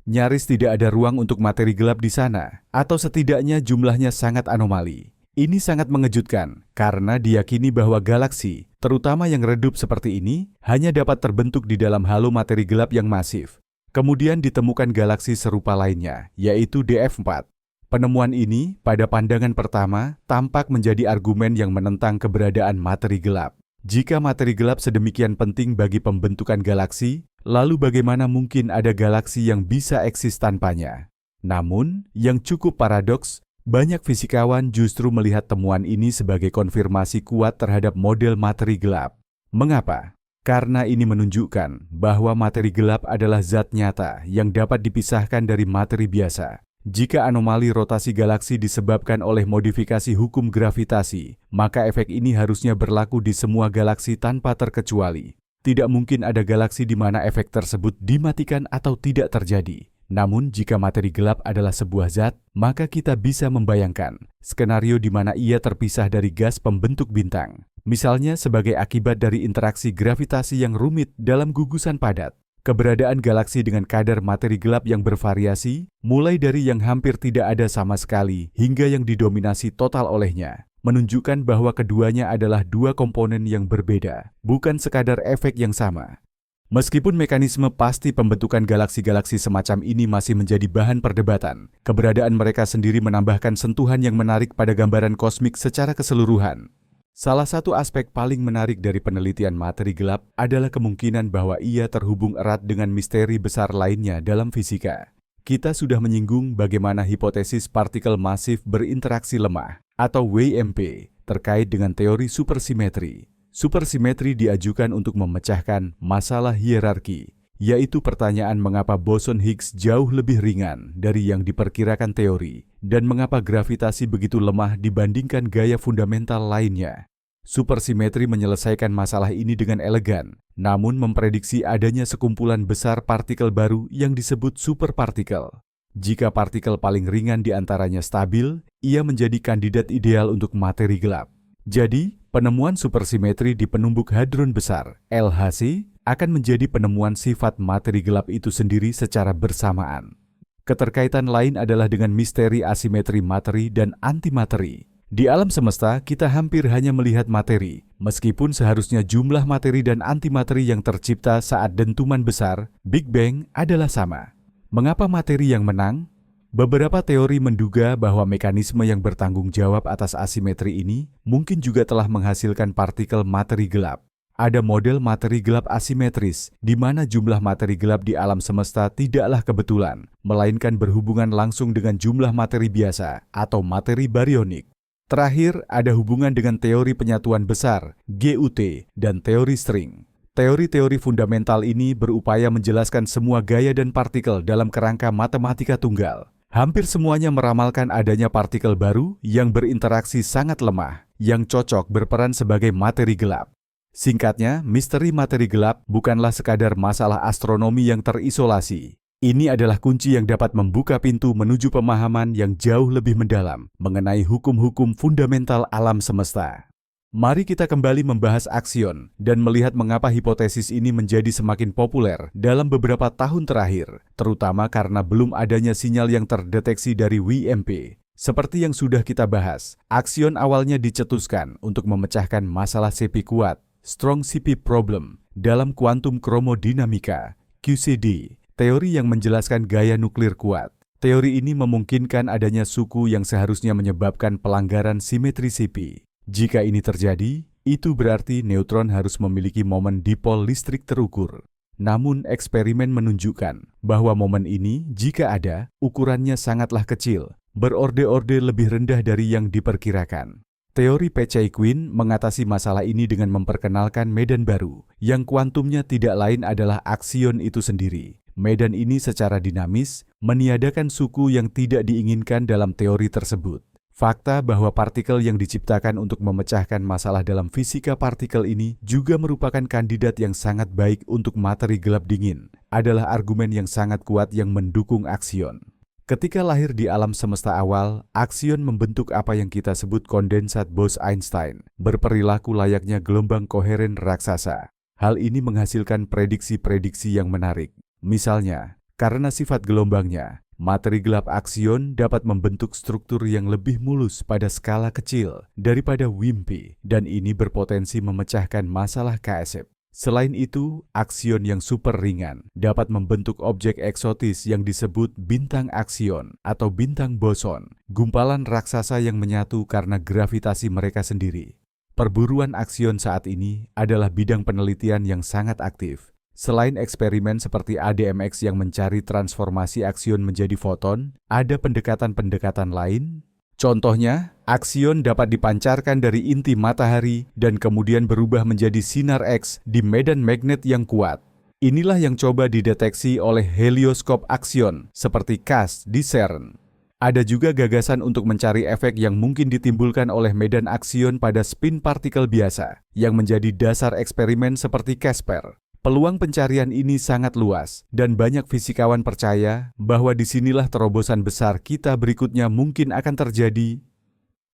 Nyaris tidak ada ruang untuk materi gelap di sana, atau setidaknya jumlahnya sangat anomali. Ini sangat mengejutkan karena diyakini bahwa galaksi, terutama yang redup seperti ini, hanya dapat terbentuk di dalam halo materi gelap yang masif. Kemudian ditemukan galaksi serupa lainnya, yaitu DF4. Penemuan ini, pada pandangan pertama, tampak menjadi argumen yang menentang keberadaan materi gelap. Jika materi gelap sedemikian penting bagi pembentukan galaksi, lalu bagaimana mungkin ada galaksi yang bisa eksis tanpanya? Namun, yang cukup paradoks, banyak fisikawan justru melihat temuan ini sebagai konfirmasi kuat terhadap model materi gelap. Mengapa? Karena ini menunjukkan bahwa materi gelap adalah zat nyata yang dapat dipisahkan dari materi biasa. Jika anomali rotasi galaksi disebabkan oleh modifikasi hukum gravitasi, maka efek ini harusnya berlaku di semua galaksi tanpa terkecuali. Tidak mungkin ada galaksi di mana efek tersebut dimatikan atau tidak terjadi. Namun, jika materi gelap adalah sebuah zat, maka kita bisa membayangkan skenario di mana ia terpisah dari gas pembentuk bintang. Misalnya sebagai akibat dari interaksi gravitasi yang rumit dalam gugusan padat. Keberadaan galaksi dengan kadar materi gelap yang bervariasi, mulai dari yang hampir tidak ada sama sekali hingga yang didominasi total olehnya, menunjukkan bahwa keduanya adalah dua komponen yang berbeda, bukan sekadar efek yang sama. Meskipun mekanisme pasti pembentukan galaksi-galaksi semacam ini masih menjadi bahan perdebatan, keberadaan mereka sendiri menambahkan sentuhan yang menarik pada gambaran kosmik secara keseluruhan. Salah satu aspek paling menarik dari penelitian materi gelap adalah kemungkinan bahwa ia terhubung erat dengan misteri besar lainnya dalam fisika. Kita sudah menyinggung bagaimana hipotesis partikel masif berinteraksi lemah atau WMP terkait dengan teori supersimetri. Supersimetri diajukan untuk memecahkan masalah hierarki, yaitu pertanyaan mengapa boson Higgs jauh lebih ringan dari yang diperkirakan teori, dan mengapa gravitasi begitu lemah dibandingkan gaya fundamental lainnya. Supersimetri menyelesaikan masalah ini dengan elegan, namun memprediksi adanya sekumpulan besar partikel baru yang disebut superpartikel. Jika partikel paling ringan di antaranya stabil, ia menjadi kandidat ideal untuk materi gelap. Jadi, penemuan supersimetri di penumbuk hadron besar, LHC, akan menjadi penemuan sifat materi gelap itu sendiri secara bersamaan. Keterkaitan lain adalah dengan misteri asimetri materi dan antimateri. Di alam semesta, kita hampir hanya melihat materi, meskipun seharusnya jumlah materi dan antimateri yang tercipta saat dentuman besar, Big Bang, adalah sama. Mengapa materi yang menang? Beberapa teori menduga bahwa mekanisme yang bertanggung jawab atas asimetri ini mungkin juga telah menghasilkan partikel materi gelap. Ada model materi gelap asimetris, di mana jumlah materi gelap di alam semesta tidaklah kebetulan, melainkan berhubungan langsung dengan jumlah materi biasa atau materi barionik. Terakhir, ada hubungan dengan teori penyatuan besar, GUT, dan teori string. Teori-teori fundamental ini berupaya menjelaskan semua gaya dan partikel dalam kerangka matematika tunggal. Hampir semuanya meramalkan adanya partikel baru yang berinteraksi sangat lemah, yang cocok berperan sebagai materi gelap. Singkatnya, misteri materi gelap bukanlah sekadar masalah astronomi yang terisolasi. Ini adalah kunci yang dapat membuka pintu menuju pemahaman yang jauh lebih mendalam mengenai hukum-hukum fundamental alam semesta. Mari kita kembali membahas aksion dan melihat mengapa hipotesis ini menjadi semakin populer dalam beberapa tahun terakhir, terutama karena belum adanya sinyal yang terdeteksi dari WMP. Seperti yang sudah kita bahas, aksion awalnya dicetuskan untuk memecahkan masalah CP kuat, Strong CP Problem, dalam kuantum kromodinamika, QCD, teori yang menjelaskan gaya nuklir kuat. Teori ini memungkinkan adanya suku yang seharusnya menyebabkan pelanggaran simetri CP. Jika ini terjadi, itu berarti neutron harus memiliki momen dipol listrik terukur. Namun eksperimen menunjukkan bahwa momen ini, jika ada, ukurannya sangatlah kecil, berorde-orde lebih rendah dari yang diperkirakan. Teori Peccei-Quinn mengatasi masalah ini dengan memperkenalkan medan baru, yang kuantumnya tidak lain adalah aksion itu sendiri. Medan ini secara dinamis meniadakan suku yang tidak diinginkan dalam teori tersebut. Fakta bahwa partikel yang diciptakan untuk memecahkan masalah dalam fisika partikel ini juga merupakan kandidat yang sangat baik untuk materi gelap dingin, adalah argumen yang sangat kuat yang mendukung aksion. Ketika lahir di alam semesta awal, aksion membentuk apa yang kita sebut kondensat Bose-Einstein, berperilaku layaknya gelombang koheren raksasa. Hal ini menghasilkan prediksi-prediksi yang menarik. Misalnya, karena sifat gelombangnya, materi gelap aksion dapat membentuk struktur yang lebih mulus pada skala kecil daripada WIMP, dan ini berpotensi memecahkan masalah KSF. Selain itu, aksion yang super ringan dapat membentuk objek eksotis yang disebut bintang aksion atau bintang boson, gumpalan raksasa yang menyatu karena gravitasi mereka sendiri. Perburuan aksion saat ini adalah bidang penelitian yang sangat aktif. Selain eksperimen seperti ADMX yang mencari transformasi aksion menjadi foton, ada pendekatan-pendekatan lain. Contohnya, aksion dapat dipancarkan dari inti matahari dan kemudian berubah menjadi sinar X di medan magnet yang kuat. Inilah yang coba dideteksi oleh helioskop aksion seperti CAST di CERN. Ada juga gagasan untuk mencari efek yang mungkin ditimbulkan oleh medan aksion pada spin partikel biasa, yang menjadi dasar eksperimen seperti CASPER. Peluang pencarian ini sangat luas, dan banyak fisikawan percaya bahwa disinilah terobosan besar kita berikutnya mungkin akan terjadi.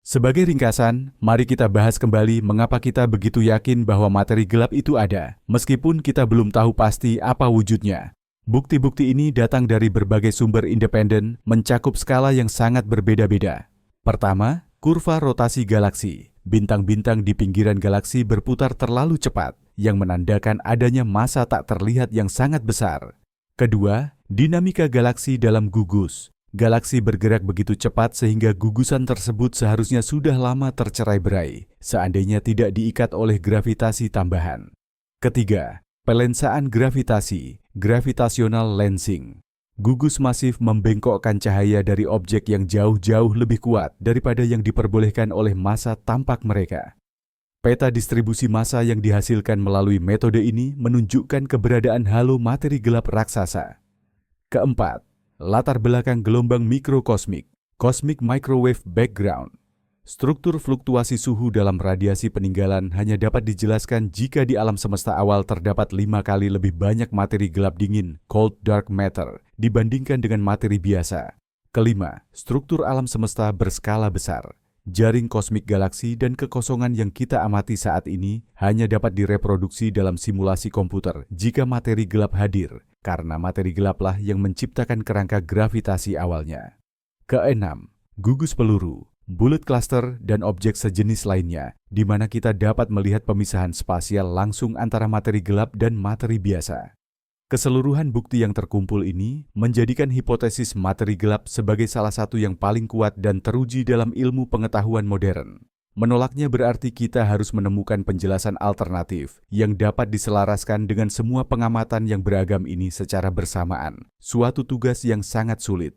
Sebagai ringkasan, mari kita bahas kembali mengapa kita begitu yakin bahwa materi gelap itu ada, meskipun kita belum tahu pasti apa wujudnya. Bukti-bukti ini datang dari berbagai sumber independen, mencakup skala yang sangat berbeda-beda. Pertama, kurva rotasi galaksi. Bintang-bintang di pinggiran galaksi berputar terlalu cepat, yang menandakan adanya massa tak terlihat yang sangat besar. Kedua, dinamika galaksi dalam gugus. Galaksi bergerak begitu cepat sehingga gugusan tersebut seharusnya sudah lama tercerai-berai, seandainya tidak diikat oleh gravitasi tambahan. Ketiga, pelensaan gravitasi, gravitational lensing. Gugus masif membengkokkan cahaya dari objek yang jauh-jauh lebih kuat daripada yang diperbolehkan oleh massa tampak mereka. Peta distribusi massa yang dihasilkan melalui metode ini menunjukkan keberadaan halo materi gelap raksasa. Keempat, latar belakang gelombang mikrokosmik, cosmic microwave background. Struktur fluktuasi suhu dalam radiasi peninggalan hanya dapat dijelaskan jika di alam semesta awal terdapat 5 kali lebih banyak materi gelap dingin, cold dark matter, dibandingkan dengan materi biasa. Kelima, struktur alam semesta berskala besar. Jaring kosmik galaksi dan kekosongan yang kita amati saat ini hanya dapat direproduksi dalam simulasi komputer jika materi gelap hadir, karena materi gelaplah yang menciptakan kerangka gravitasi awalnya. Keenam, gugus peluru, bullet cluster, dan objek sejenis lainnya, di mana kita dapat melihat pemisahan spasial langsung antara materi gelap dan materi biasa. Keseluruhan bukti yang terkumpul ini menjadikan hipotesis materi gelap sebagai salah satu yang paling kuat dan teruji dalam ilmu pengetahuan modern. Menolaknya berarti kita harus menemukan penjelasan alternatif yang dapat diselaraskan dengan semua pengamatan yang beragam ini secara bersamaan, suatu tugas yang sangat sulit.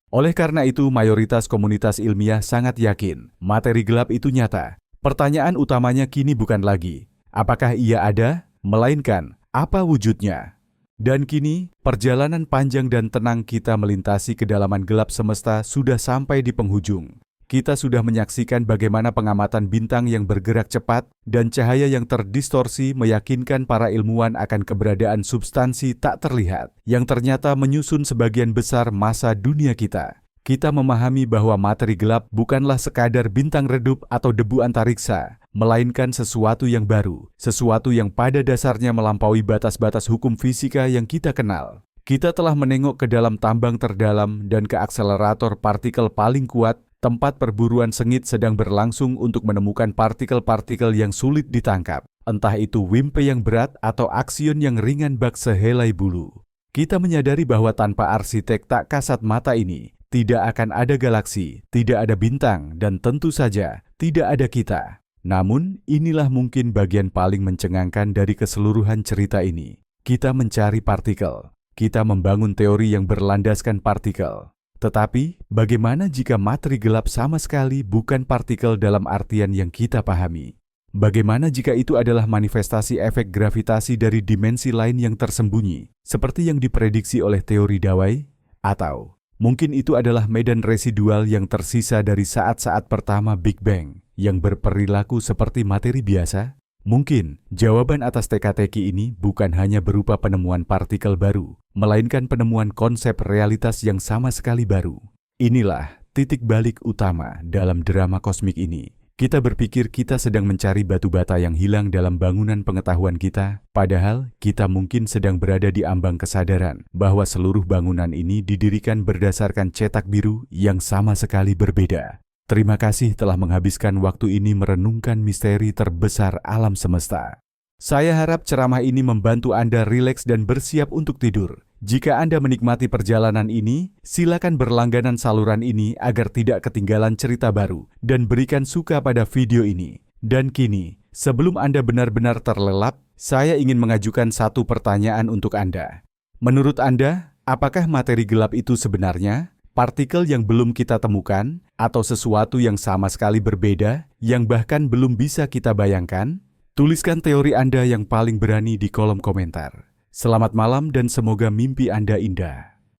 Oleh karena itu, mayoritas komunitas ilmiah sangat yakin materi gelap itu nyata. Pertanyaan utamanya kini bukan lagi, apakah ia ada, melainkan apa wujudnya? Dan kini, perjalanan panjang dan tenang kita melintasi kedalaman gelap semesta sudah sampai di penghujung. Kita sudah menyaksikan bagaimana pengamatan bintang yang bergerak cepat dan cahaya yang terdistorsi meyakinkan para ilmuwan akan keberadaan substansi tak terlihat yang ternyata menyusun sebagian besar masa dunia kita. Kita memahami bahwa materi gelap bukanlah sekadar bintang redup atau debu antariksa, melainkan sesuatu yang baru, sesuatu yang pada dasarnya melampaui batas-batas hukum fisika yang kita kenal. Kita telah menengok ke dalam tambang terdalam dan ke akselerator partikel paling kuat, tempat perburuan sengit sedang berlangsung untuk menemukan partikel-partikel yang sulit ditangkap, entah itu wimpe yang berat atau aksion yang ringan bak sehelai bulu. Kita menyadari bahwa tanpa arsitek tak kasat mata ini, tidak akan ada galaksi, tidak ada bintang, dan tentu saja tidak ada kita. Namun, inilah mungkin bagian paling mencengangkan dari keseluruhan cerita ini. Kita mencari partikel. Kita membangun teori yang berlandaskan partikel. Tetapi, bagaimana jika materi gelap sama sekali bukan partikel dalam artian yang kita pahami? Bagaimana jika itu adalah manifestasi efek gravitasi dari dimensi lain yang tersembunyi, seperti yang diprediksi oleh teori Dawai? Atau mungkin itu adalah medan residual yang tersisa dari saat-saat pertama Big Bang yang berperilaku seperti materi biasa? Mungkin jawaban atas teka-teki ini bukan hanya berupa penemuan partikel baru, melainkan penemuan konsep realitas yang sama sekali baru. Inilah titik balik utama dalam drama kosmik ini. Kita berpikir kita sedang mencari batu bata yang hilang dalam bangunan pengetahuan kita, padahal kita mungkin sedang berada di ambang kesadaran bahwa seluruh bangunan ini didirikan berdasarkan cetak biru yang sama sekali berbeda. Terima kasih telah menghabiskan waktu ini merenungkan misteri terbesar alam semesta. Saya harap ceramah ini membantu Anda rileks dan bersiap untuk tidur. Jika Anda menikmati perjalanan ini, silakan berlangganan saluran ini agar tidak ketinggalan cerita baru dan berikan suka pada video ini. Dan kini, sebelum Anda benar-benar terlelap, saya ingin mengajukan satu pertanyaan untuk Anda. Menurut Anda, apakah materi gelap itu sebenarnya partikel yang belum kita temukan atau sesuatu yang sama sekali berbeda yang bahkan belum bisa kita bayangkan? Tuliskan teori Anda yang paling berani di kolom komentar. Selamat malam dan semoga mimpi Anda indah.